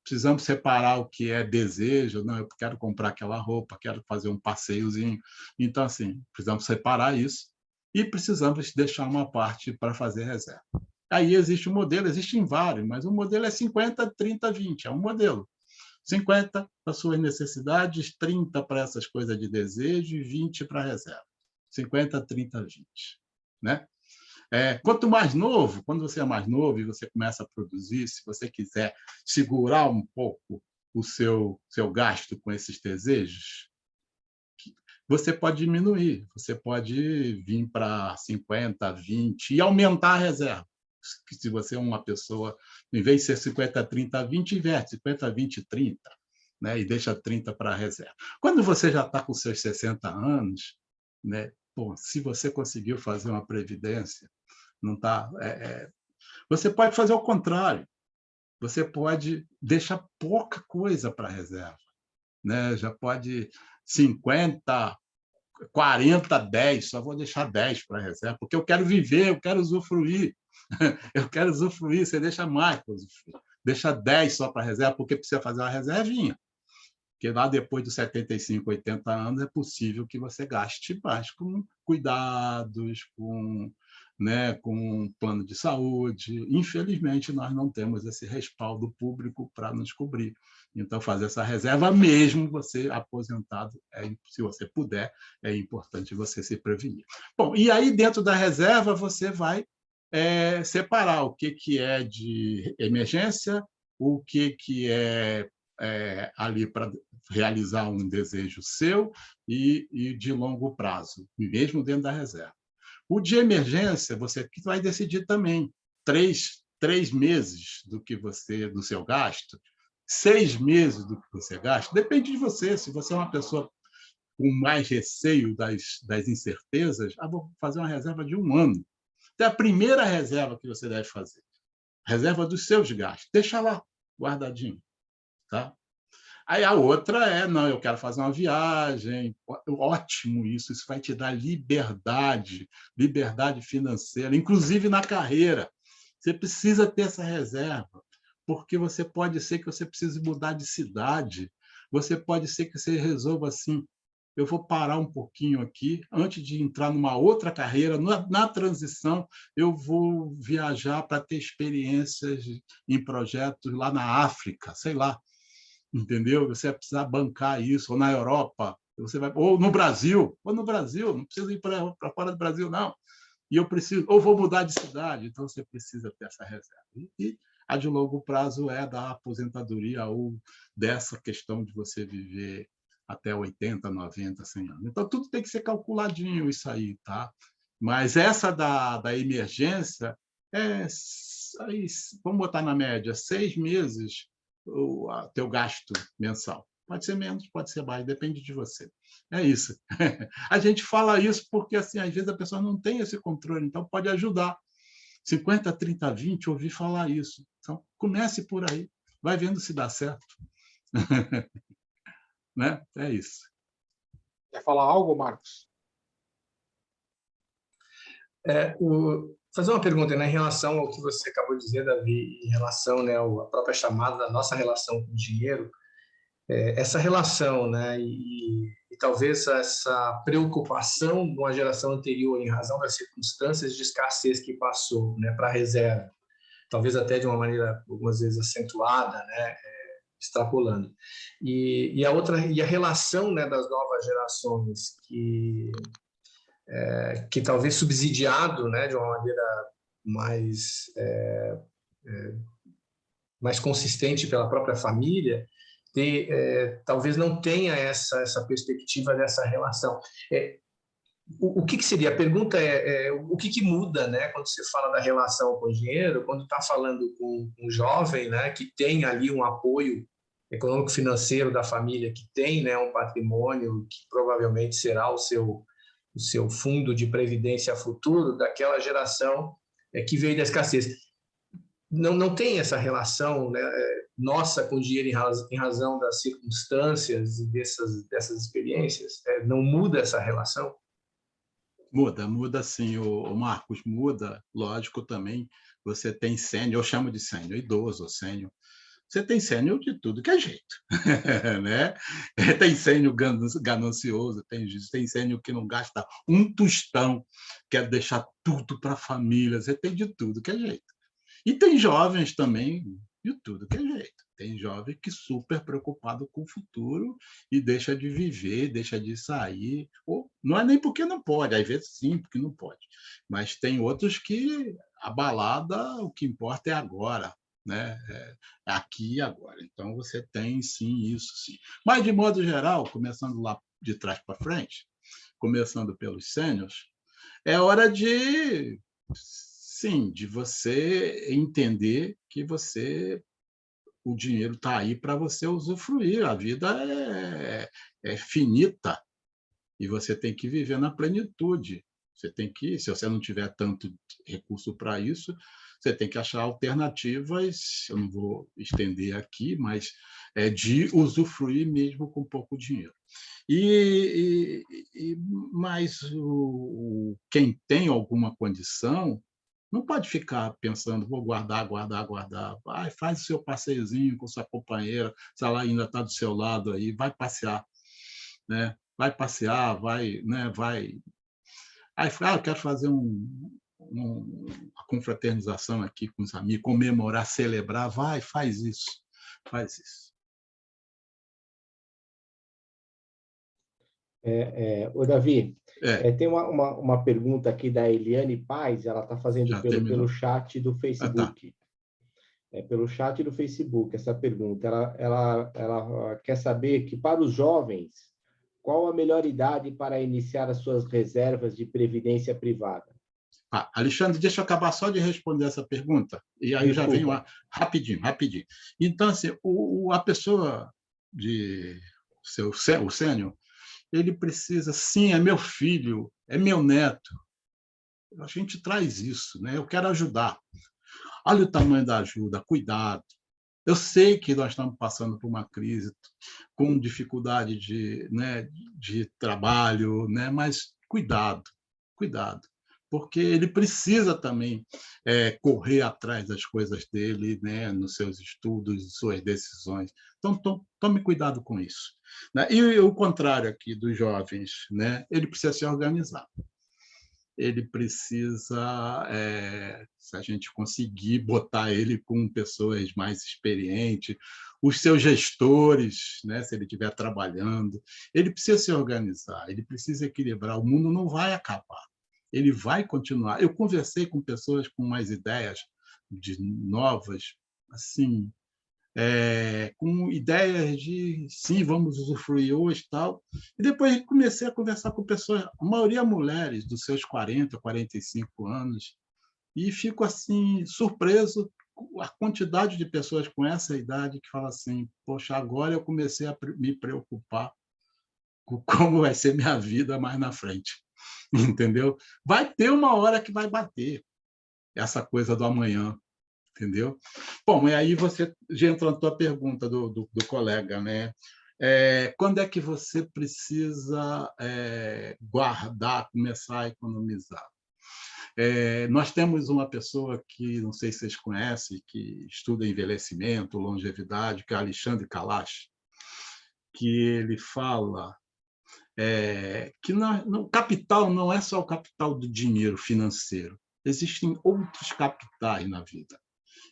Speaker 4: Precisamos separar o que é desejo, não, eu quero comprar aquela roupa, quero fazer um passeiozinho. Então, assim, precisamos separar isso e precisamos deixar uma parte para fazer reserva. Aí existe um modelo, existem vários, mas o modelo é 50, 30, 20, é um modelo. 50 para suas necessidades, 30 para essas coisas de desejo e 20 para reserva. 50, 30, 20. Né? Quanto mais novo, quando você é mais novo e você começa a produzir, se você quiser segurar um pouco o seu gasto com esses desejos, você pode diminuir, você pode vir para 50, 20 e aumentar a reserva. Se você é uma pessoa, em vez de ser 50, 30, 20, inverte 50, 20, 30, né? E deixa 30 para a reserva. Quando você já está com seus 60 anos, né? Bom, se você conseguiu fazer uma previdência, não tá, você pode fazer o contrário. Você pode deixar pouca coisa para a reserva. né? Já pode 50, 40, 10, só vou deixar 10 para a reserva, porque eu quero viver, eu quero usufruir. Eu quero usufruir, você deixa mais para usufruir. Deixa 10 só para a reserva, porque precisa fazer uma reservinha. Porque lá depois dos 75, 80 anos é possível que você gaste mais com cuidados, né, com plano de saúde. Infelizmente, nós não temos esse respaldo público para nos cobrir. Então, fazer essa reserva, mesmo você aposentado, se você puder, é importante você se prevenir. Bom, e aí, dentro da reserva, você vai separar o que é de emergência, o que é ali para realizar um desejo seu e de longo prazo, mesmo dentro da reserva. O de emergência, você vai decidir também 3 meses do seu gasto, 6 meses do que você gasta, depende de você. Se você é uma pessoa com mais receio das incertezas, vou fazer uma reserva de 1 ano. Então, a primeira reserva que você deve fazer, reserva dos seus gastos, deixa lá, guardadinho. Tá? Aí a outra não, eu quero fazer uma viagem. Ótimo isso vai te dar liberdade financeira, inclusive na carreira. Você precisa ter essa reserva, porque pode ser que você precise mudar de cidade, pode ser que você resolva assim, eu vou parar um pouquinho aqui, antes de entrar numa outra carreira, na transição, eu vou viajar para ter experiências em projetos lá na África, sei lá. Entendeu? Você vai precisar bancar isso, ou na Europa, ou no Brasil, não precisa ir para fora do Brasil, não. E eu preciso, ou vou mudar de cidade, então você precisa ter essa reserva. E a de longo prazo é da aposentadoria ou dessa questão de você viver até 80, 90, 100 anos. Então, tudo tem que ser calculadinho isso aí, tá? Mas essa da emergência, aí, vamos botar na média, 6 meses o teu gasto mensal. Pode ser menos, pode ser mais, depende de você. É isso. A gente fala isso porque, assim, às vezes a pessoa não tem esse controle, então pode ajudar. 50, 30, 20, ouvir falar isso. Então, comece por aí, vai vendo se dá certo. Né? É isso.
Speaker 2: Quer falar algo, Marcos?
Speaker 1: Fazer uma pergunta, né, em relação ao que você acabou de dizer, Davi, em relação, né, à própria chamada da nossa relação com o dinheiro, essa relação, né, e talvez essa preocupação de uma geração anterior em razão das circunstâncias de escassez que passou, né, para a reserva, talvez até de uma maneira algumas vezes acentuada, né, extrapolando, e a relação, né, das novas gerações que talvez subsidiado, né, de uma maneira mais consistente pela própria família, talvez não tenha essa perspectiva dessa relação. O que seria? A pergunta o que muda, né, quando você fala da relação com o dinheiro, quando está falando com um jovem, né, que tem ali um apoio econômico-financeiro da família, que tem, né, um patrimônio que provavelmente será o seu fundo de previdência futuro, daquela geração que veio da escassez. Não tem essa relação, né, nossa com o dinheiro em razão das circunstâncias e dessas experiências? Não muda essa relação?
Speaker 4: Muda sim, o Marcos, muda, lógico também. Você tem sênior, eu chamo de sênior, idoso, sênior. Você tem sênior de tudo que é jeito, né? Tem sênior ganancioso, tem sênior que não gasta um tostão, quer deixar tudo para a família, você tem de tudo que é jeito. E tem jovens também de tudo que é jeito. Tem jovem que super preocupado com o futuro e deixa de viver, deixa de sair. Ou não é nem porque não pode, às vezes sim, porque não pode. Mas tem outros que a balada, o que importa é agora, né? Aqui e agora. Então você tem sim isso, sim. Mas de modo geral, começando lá de trás para frente, começando pelos sêniors, é hora de você entender que o dinheiro está aí para você usufruir. A vida é finita e você tem que viver na plenitude. Você tem que, se você não tiver tanto recurso para isso, você tem que achar alternativas, eu não vou estender aqui, mas de usufruir mesmo com pouco dinheiro. Mas quem tem alguma condição não pode ficar pensando, vou guardar, guardar, guardar. Vai, faz o seu passeiozinho com sua companheira, se ela ainda está do seu lado aí, vai passear, né? Vai passear, vai, né? Vai. Aí fala, eu quero fazer uma confraternização aqui com os amigos, comemorar, celebrar, vai, faz isso, faz isso.
Speaker 5: Ô, Davi,
Speaker 4: É,
Speaker 5: tem uma pergunta aqui da Eliane Paz, ela está fazendo
Speaker 4: já
Speaker 5: pelo
Speaker 4: terminou?
Speaker 5: chat do
Speaker 4: Ah, tá.
Speaker 5: Facebook. Pelo chat do Facebook, essa pergunta. Ela quer saber que, para os jovens, qual a melhor idade para iniciar as suas reservas de previdência privada?
Speaker 4: Alexandre, deixa eu acabar só de responder essa pergunta, e aí já venho rapidinho, rapidinho. Então, assim, a pessoa o sênior, ele precisa, sim, é meu filho, é meu neto. A gente traz isso, né? Eu quero ajudar. Olha o tamanho da ajuda, cuidado. Eu sei que nós estamos passando por uma crise, com dificuldade de trabalho, né? Mas cuidado, cuidado, porque ele precisa também correr atrás das coisas dele, né? Nos seus estudos, suas decisões. Então, tome cuidado com isso. Né? E o contrário aqui dos jovens, né? Ele precisa se organizar. Ele precisa, se a gente conseguir botar ele com pessoas mais experientes, os seus gestores, né, se ele estiver trabalhando, ele precisa se organizar, ele precisa equilibrar. O mundo não vai acabar, ele vai continuar. Eu conversei com pessoas com mais ideias novas, assim, com ideias de, sim, vamos usufruir hoje e tal. E depois comecei a conversar com pessoas, a maioria mulheres, dos seus 40, 45 anos, e fico assim surpreso com a quantidade de pessoas com essa idade que falam assim, poxa, agora eu comecei a me preocupar com como vai ser minha vida mais na frente. Entendeu? Vai ter uma hora que vai bater essa coisa do amanhã. Entendeu? Bom, e aí você já entra na tua pergunta do colega, né? Quando é que você precisa guardar, começar a economizar? Nós temos uma pessoa que, não sei se vocês conhecem, que estuda envelhecimento, longevidade, que é Alexandre Kalash, que ele fala que o capital não é só o capital do dinheiro financeiro, existem outros capitais na vida.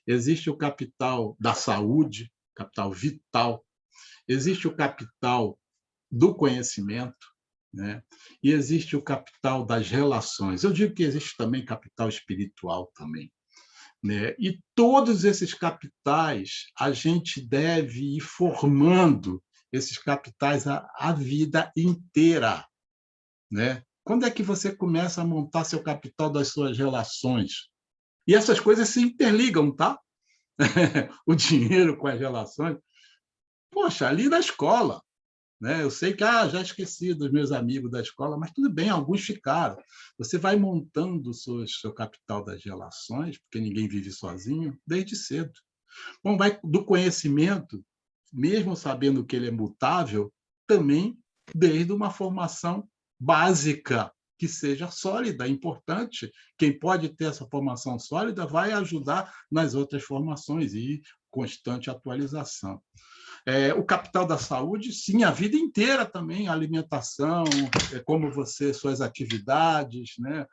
Speaker 4: Existe o capital da saúde, capital vital, existe o capital do conhecimento, né? E existe o capital das relações. Eu digo que existe também capital espiritual também, né? E todos esses capitais a gente deve ir formando esses capitais a vida inteira, né? Quando é que você começa a montar seu capital das suas relações? E essas coisas se interligam, tá? O dinheiro com as relações. Poxa, ali na escola, né? Eu sei que já esqueci dos meus amigos da escola, mas tudo bem, alguns ficaram. Você vai montando o seu capital das relações, porque ninguém vive sozinho, desde cedo. Bom, vai do conhecimento, mesmo sabendo que ele é mutável, também desde uma formação básica que seja sólida, importante. Quem pode ter essa formação sólida vai ajudar nas outras formações e constante atualização. O capital da saúde, sim, a vida inteira também, a alimentação, como suas atividades, né?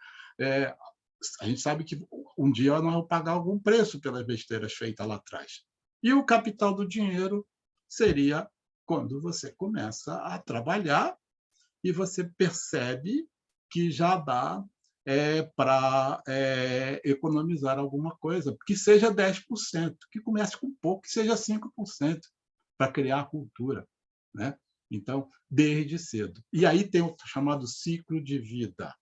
Speaker 4: A gente sabe que um dia nós vamos pagar algum preço pelas besteiras feitas lá atrás. E o capital do dinheiro seria quando você começa a trabalhar e você percebe que já dá para economizar alguma coisa, que seja 10%, que comece com pouco, que seja 5%, para criar cultura, né? Então, desde cedo. E aí tem o chamado ciclo de vida,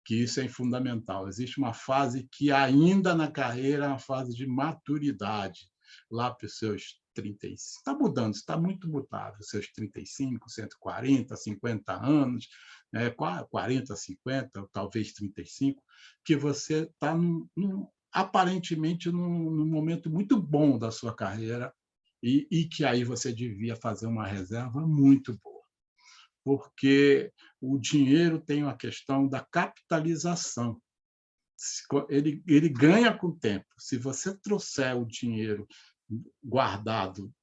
Speaker 4: que isso é fundamental. Existe uma fase que ainda na carreira é uma fase de maturidade, lá para os seus 35, está mudando, está muito mutável, seus 35, 140, 50 anos, 40, 50, talvez 35, que você está aparentemente num momento muito bom da sua carreira e que aí você devia fazer uma reserva muito boa, porque o dinheiro tem uma questão da capitalização. Ele ganha com o tempo. Se você trouxer o dinheiro guardado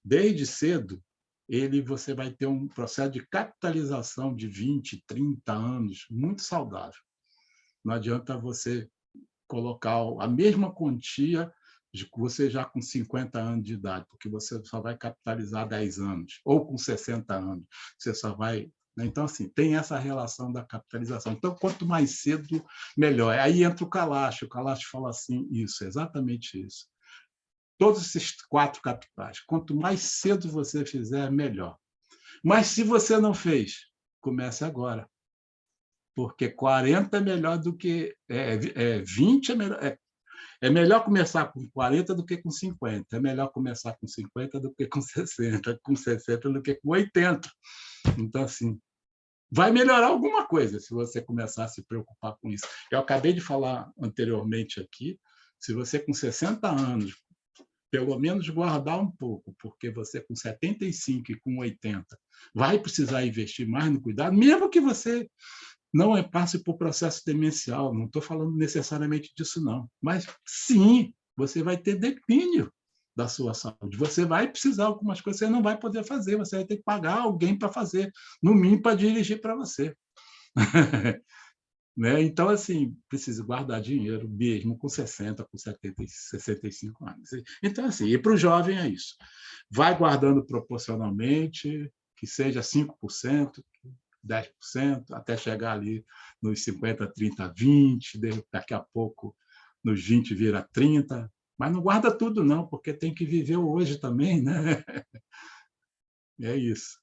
Speaker 4: desde cedo, você vai ter um processo de capitalização de 20, 30 anos, muito saudável. Não adianta você colocar a mesma quantia de você já com 50 anos de idade, porque você só vai capitalizar 10 anos, ou com 60 anos, você só vai... Então, assim, tem essa relação da capitalização. Então, quanto mais cedo, melhor. Aí entra o Kalash fala assim, exatamente isso. Todos esses 4 capitais, quanto mais cedo você fizer, melhor. Mas se você não fez, comece agora. Porque 40 é melhor do que... 20 é melhor... É melhor começar com 40 do que com 50. É melhor começar com 50 do que com 60. Com 60 do que com 80. Então, assim, vai melhorar alguma coisa se você começar a se preocupar com isso. Eu acabei de falar anteriormente aqui, se você com 60 anos, pelo menos guardar um pouco, porque você com 75 e com 80 vai precisar investir mais no cuidado, mesmo que você não passe por processo demencial, não estou falando necessariamente disso, não. Mas, sim, você vai ter declínio da sua saúde. Você vai precisar de algumas coisas que você não vai poder fazer, você vai ter que pagar alguém para fazer, no mínimo para dirigir para você. Né? Então, assim, precisa guardar dinheiro mesmo com 60, com 70, 65 anos. Então, assim, e para o jovem é isso. Vai guardando proporcionalmente, que seja 5%, 10%, até chegar ali nos 50, 30, 20, daqui a pouco nos 20 vira 30, mas não guarda tudo não, porque tem que viver o hoje também, né? É isso.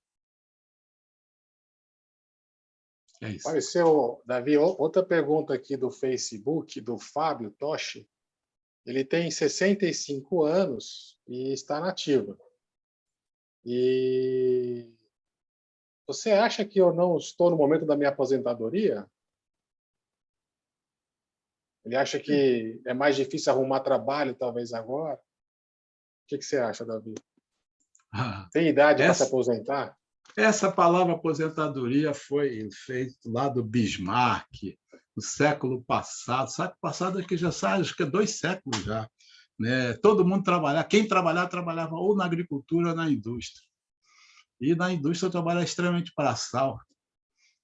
Speaker 4: É isso.
Speaker 2: Apareceu, Davi, outra pergunta aqui do Facebook, do Fábio Toshi. Ele tem 65 anos e está na ativa. E você acha que eu não estou no momento da minha aposentadoria? Ele acha que é mais difícil arrumar trabalho, talvez, agora? O que você acha, Davi? Tem idade para se aposentar?
Speaker 4: Essa palavra aposentadoria foi feita lá do Bismarck, no século passado. Século passado é que já sai, acho que é 2 séculos já. Né? Todo mundo trabalhava. Quem trabalhava ou na agricultura ou na indústria. E na indústria o trabalho é extremamente braçal.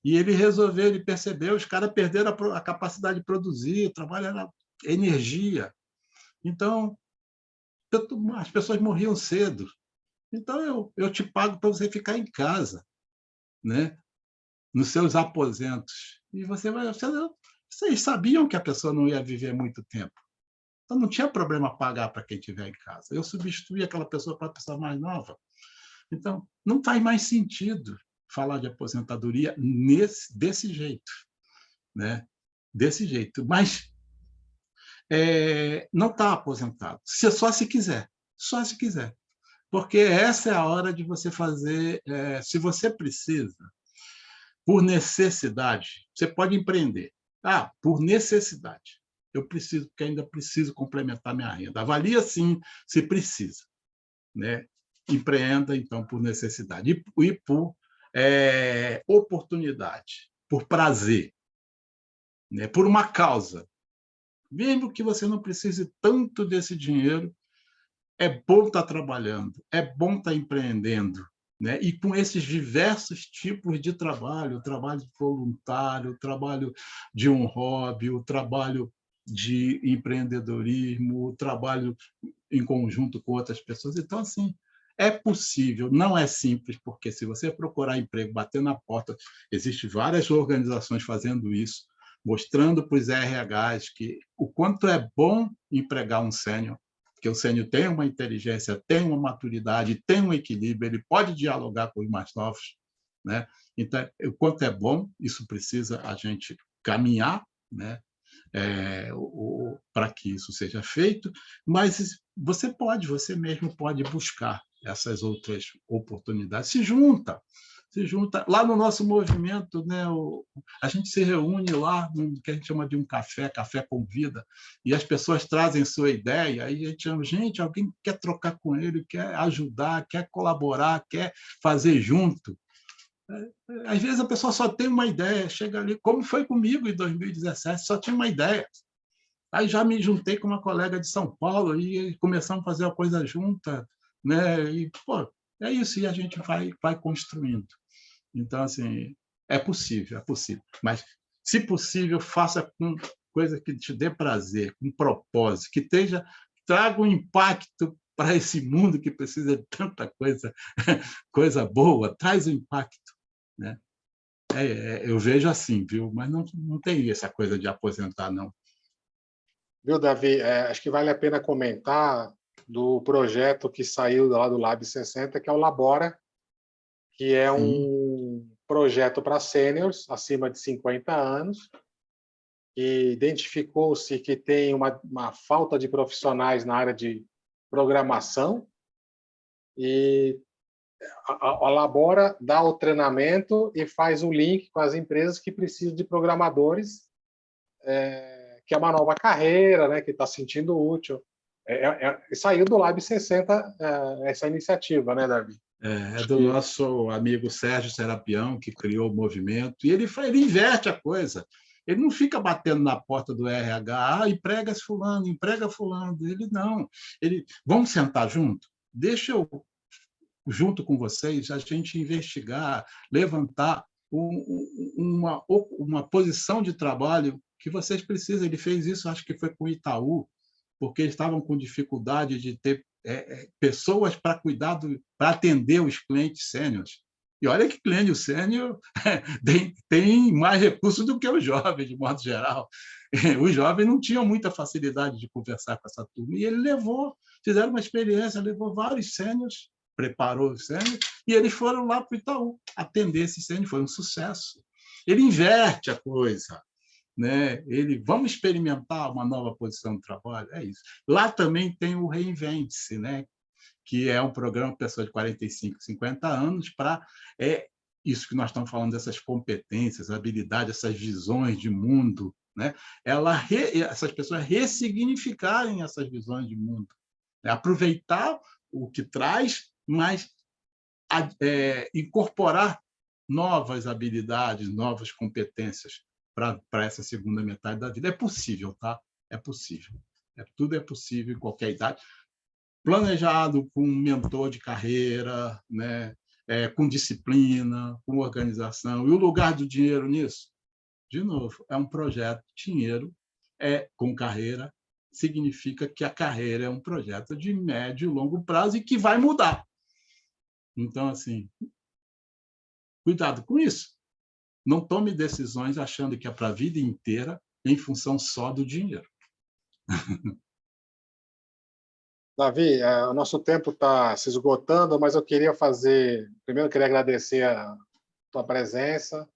Speaker 4: E ele percebeu, os caras perderam a capacidade de produzir, o trabalho era energia. Então, as pessoas morriam cedo. Então, eu te pago para você ficar em casa, né? Nos seus aposentos. E vocês sabiam que a pessoa não ia viver muito tempo. Então, não tinha problema pagar para quem estiver em casa. Eu substituí aquela pessoa para a pessoa mais nova. Então, não faz mais sentido falar de aposentadoria desse jeito. Né? Desse jeito. Mas não está aposentado. Só se quiser. Só se quiser. Porque essa é a hora de você fazer... se você precisa, por necessidade, você pode empreender. Por necessidade. Eu preciso, porque ainda preciso complementar minha renda. Avalia, sim, se precisa. Né? Empreenda, então, por necessidade. E por oportunidade, por prazer, né? Por uma causa. Mesmo que você não precise tanto desse dinheiro, é bom estar trabalhando, é bom estar empreendendo, né? E com esses diversos tipos de trabalho, o trabalho voluntário, o trabalho de um hobby, o trabalho de empreendedorismo, o trabalho em conjunto com outras pessoas. Então, assim, é possível, não é simples, porque se você procurar emprego, bater na porta, existem várias organizações fazendo isso, mostrando para os RHs que o quanto é bom empregar um sênior, porque o sênior tem uma inteligência, tem uma maturidade, tem um equilíbrio, ele pode dialogar com os mais novos. Né? Então, o quanto é bom, isso precisa a gente caminhar, né? Para que isso seja feito, mas você mesmo pode buscar essas outras oportunidades. Se junta se junta lá no nosso movimento, né? A gente se reúne lá no que a gente chama de um café, café com vida, e as pessoas trazem sua ideia, aí a gente chama, gente, alguém quer trocar com ele, quer ajudar, quer colaborar, quer fazer junto. Às vezes a pessoa só tem uma ideia, chega ali, como foi comigo em 2017, só tinha uma ideia. Aí já me juntei com uma colega de São Paulo e começamos a fazer a coisa junta, né? E, pô, é isso, e a gente vai construindo. Então, assim, é possível. Mas, se possível, faça com coisa que te dê prazer, com propósito, que traga um impacto para esse mundo que precisa de tanta coisa boa, traz o impacto, né? Eu vejo assim, viu? Mas não tem essa coisa de aposentar, não.
Speaker 2: Viu, Davi? Acho que vale a pena comentar do projeto que saiu lá do Lab 60, que é o Labora, que é um projeto para sêniors acima de 50 anos, e identificou-se que tem uma falta de profissionais na área de programação, e a Labora dá o treinamento e faz o link com as empresas que precisam de programadores, que é uma nova carreira, né, que está sentindo útil. Saiu do Lab 60 essa iniciativa, né, Davi?
Speaker 4: É do nosso amigo Sérgio Serapião, que criou o movimento, e ele inverte a coisa. Ele não fica batendo na porta do RH, emprega fulano, emprega fulano. Ele não. Vamos sentar junto? Deixa eu, junto com vocês, a gente investigar, levantar uma posição de trabalho que vocês precisam. Ele fez isso, acho que foi com o Itaú, porque eles estavam com dificuldade de ter pessoas para cuidar, para atender os clientes sêniores. E olha que cliente sênior tem mais recursos do que o jovem, de modo geral. Os jovens não tinham muita facilidade de conversar com essa turma. E ele fizeram uma experiência, levou vários sêniors, preparou os sêniors, e eles foram lá para o Itaú atender esses sêniors. Foi um sucesso. Ele inverte a coisa, né? Vamos experimentar uma nova posição de trabalho, é isso. Lá também tem o Reinvente-se, né? Que é um programa para pessoas de 45, 50 anos, para isso que nós estamos falando, dessas competências, habilidades, essas visões de mundo, né? Essas pessoas ressignificarem essas visões de mundo, né? Aproveitar o que traz, mas incorporar novas habilidades, novas competências para essa segunda metade da vida. É possível, tá? É possível. Tudo é possível em qualquer idade. Planejado com um mentor de carreira, né? Com disciplina, com organização. E o lugar do dinheiro nisso? De novo, é um projeto. Dinheiro com carreira significa que a carreira é um projeto de médio e longo prazo e que vai mudar. Então, assim, cuidado com isso. Não tome decisões achando que é para a vida inteira em função só do dinheiro.
Speaker 2: Davi, o nosso tempo está se esgotando, mas primeiro eu queria agradecer a tua presença.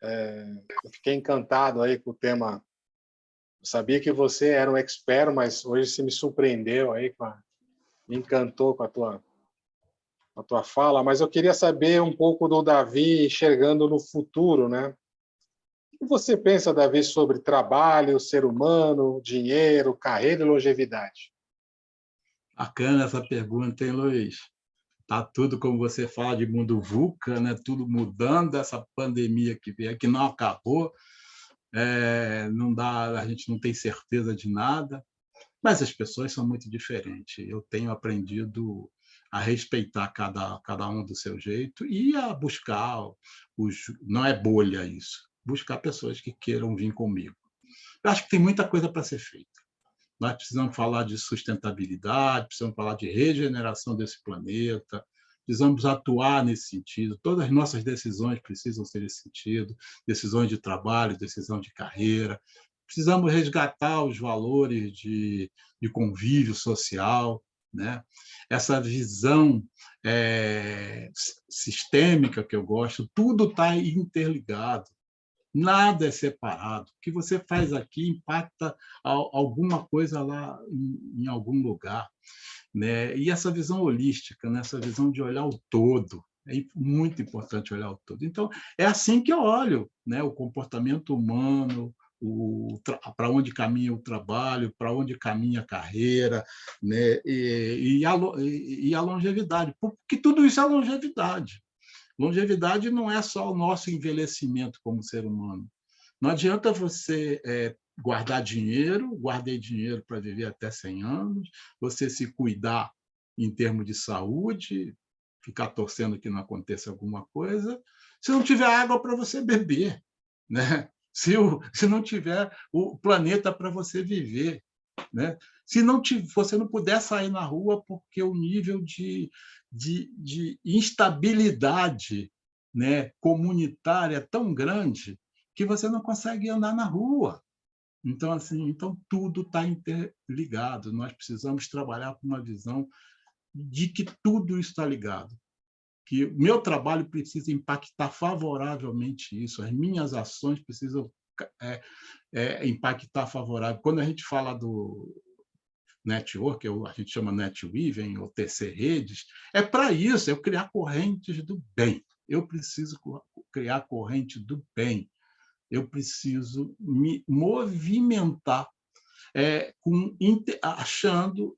Speaker 2: Eu fiquei encantado aí com o tema. Eu sabia que você era um expert, mas hoje você me surpreendeu aí, me encantou com a tua fala. Mas eu queria saber um pouco do Davi enxergando no futuro, né? O que você pensa, Davi, sobre trabalho, ser humano, dinheiro, carreira e longevidade?
Speaker 4: Bacana essa pergunta, hein, Luiz? Está tudo, como você fala, de mundo VUCA, né? Tudo mudando, essa pandemia que veio, que não acabou, não dá, a gente não tem certeza de nada, mas as pessoas são muito diferentes. Eu tenho aprendido a respeitar cada um do seu jeito e a buscar, não é bolha isso, buscar pessoas que queiram vir comigo. Eu acho que tem muita coisa para ser feita. Nós precisamos falar de sustentabilidade, precisamos falar de regeneração desse planeta, precisamos atuar nesse sentido. Todas as nossas decisões precisam ser nesse sentido, decisões de trabalho, decisão de carreira. Precisamos resgatar os valores de convívio social, né? Essa visão sistêmica que eu gosto, tudo está interligado. Nada é separado. O que você faz aqui impacta alguma coisa lá em algum lugar, né? E essa visão holística, né? Essa visão de olhar o todo, É muito importante olhar o todo. Então, é assim que eu olho, né, o comportamento humano, para onde caminha o trabalho, para onde caminha a carreira, né, e a longevidade, porque tudo isso é longevidade. Longevidade não é só o nosso envelhecimento como ser humano. Não adianta você guardar dinheiro, guardei dinheiro para viver até 100 anos, você se cuidar em termos de saúde, ficar torcendo que não aconteça alguma coisa, se não tiver água para você beber, né? Se não tiver o planeta para você viver, né? Se você não puder sair na rua porque o nível de instabilidade, né, comunitária é tão grande que você não consegue andar na rua. Então, assim, então tudo está interligado. Nós precisamos trabalhar com uma visão de que tudo está ligado. Que o meu trabalho precisa impactar favoravelmente isso, as minhas ações precisam impactar favorável. Quando a gente fala do network, a gente chama netweaving, ou tecer redes, é para isso, é criar correntes do bem. Eu preciso criar corrente do bem. Eu preciso me movimentar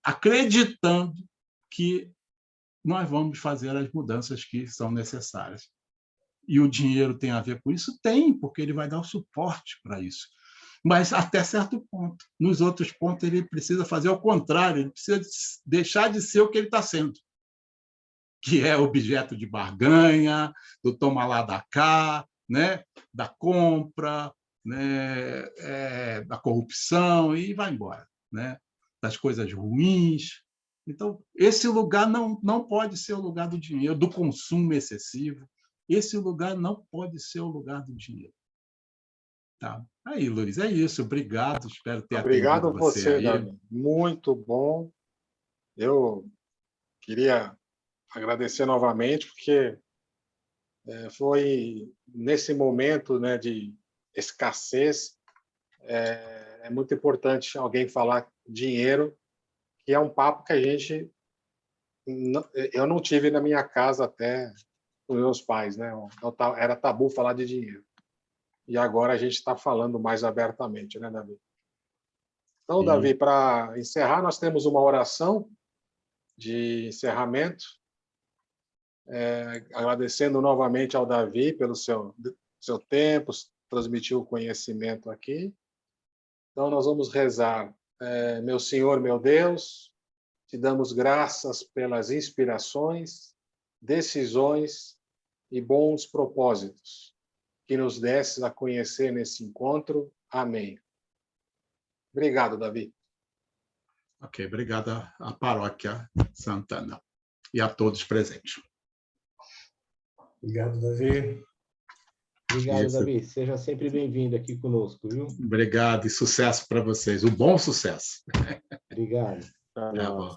Speaker 4: acreditando que nós vamos fazer as mudanças que são necessárias. E o dinheiro tem a ver com isso? Tem, porque ele vai dar o suporte para isso. Mas até certo ponto. Nos outros pontos, ele precisa fazer o contrário, ele precisa deixar de ser o que ele está sendo, que é objeto de barganha, do toma lá da cá, né? Da compra, né? Da corrupção, e vai embora, né? Das coisas ruins. Então, esse lugar não pode ser o lugar do dinheiro, do consumo excessivo. Esse lugar não pode ser o lugar do dinheiro. Tá. Aí, Luiz, é isso. Obrigado. Espero ter atendido você aí.
Speaker 2: Davi. Muito bom. Eu queria agradecer novamente, porque foi nesse momento, né, de escassez, é muito importante alguém falar dinheiro, que é um papo que eu não tive na minha casa até os meus pais, né? Era tabu falar de dinheiro. E agora a gente está falando mais abertamente, né, Davi? Então, sim. Davi, para encerrar, nós temos uma oração de encerramento, agradecendo novamente ao Davi pelo seu tempo, transmitir o conhecimento aqui. Então, nós vamos rezar. Meu Senhor, meu Deus, te damos graças pelas inspirações, decisões e bons propósitos que nos desses a conhecer nesse encontro. Amém. Obrigado, Davi.
Speaker 4: Ok, obrigado à Paróquia Santana e a todos presentes.
Speaker 1: Obrigado, Davi.
Speaker 5: Obrigado, Davi. Seja sempre bem-vindo aqui conosco, viu?
Speaker 4: Obrigado e sucesso para vocês. Um bom sucesso.
Speaker 5: Obrigado.
Speaker 4: Tá bom.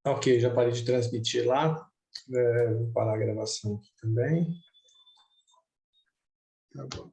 Speaker 1: Ok, já parei de transmitir lá. Vou parar a gravação aqui também. Tá bom.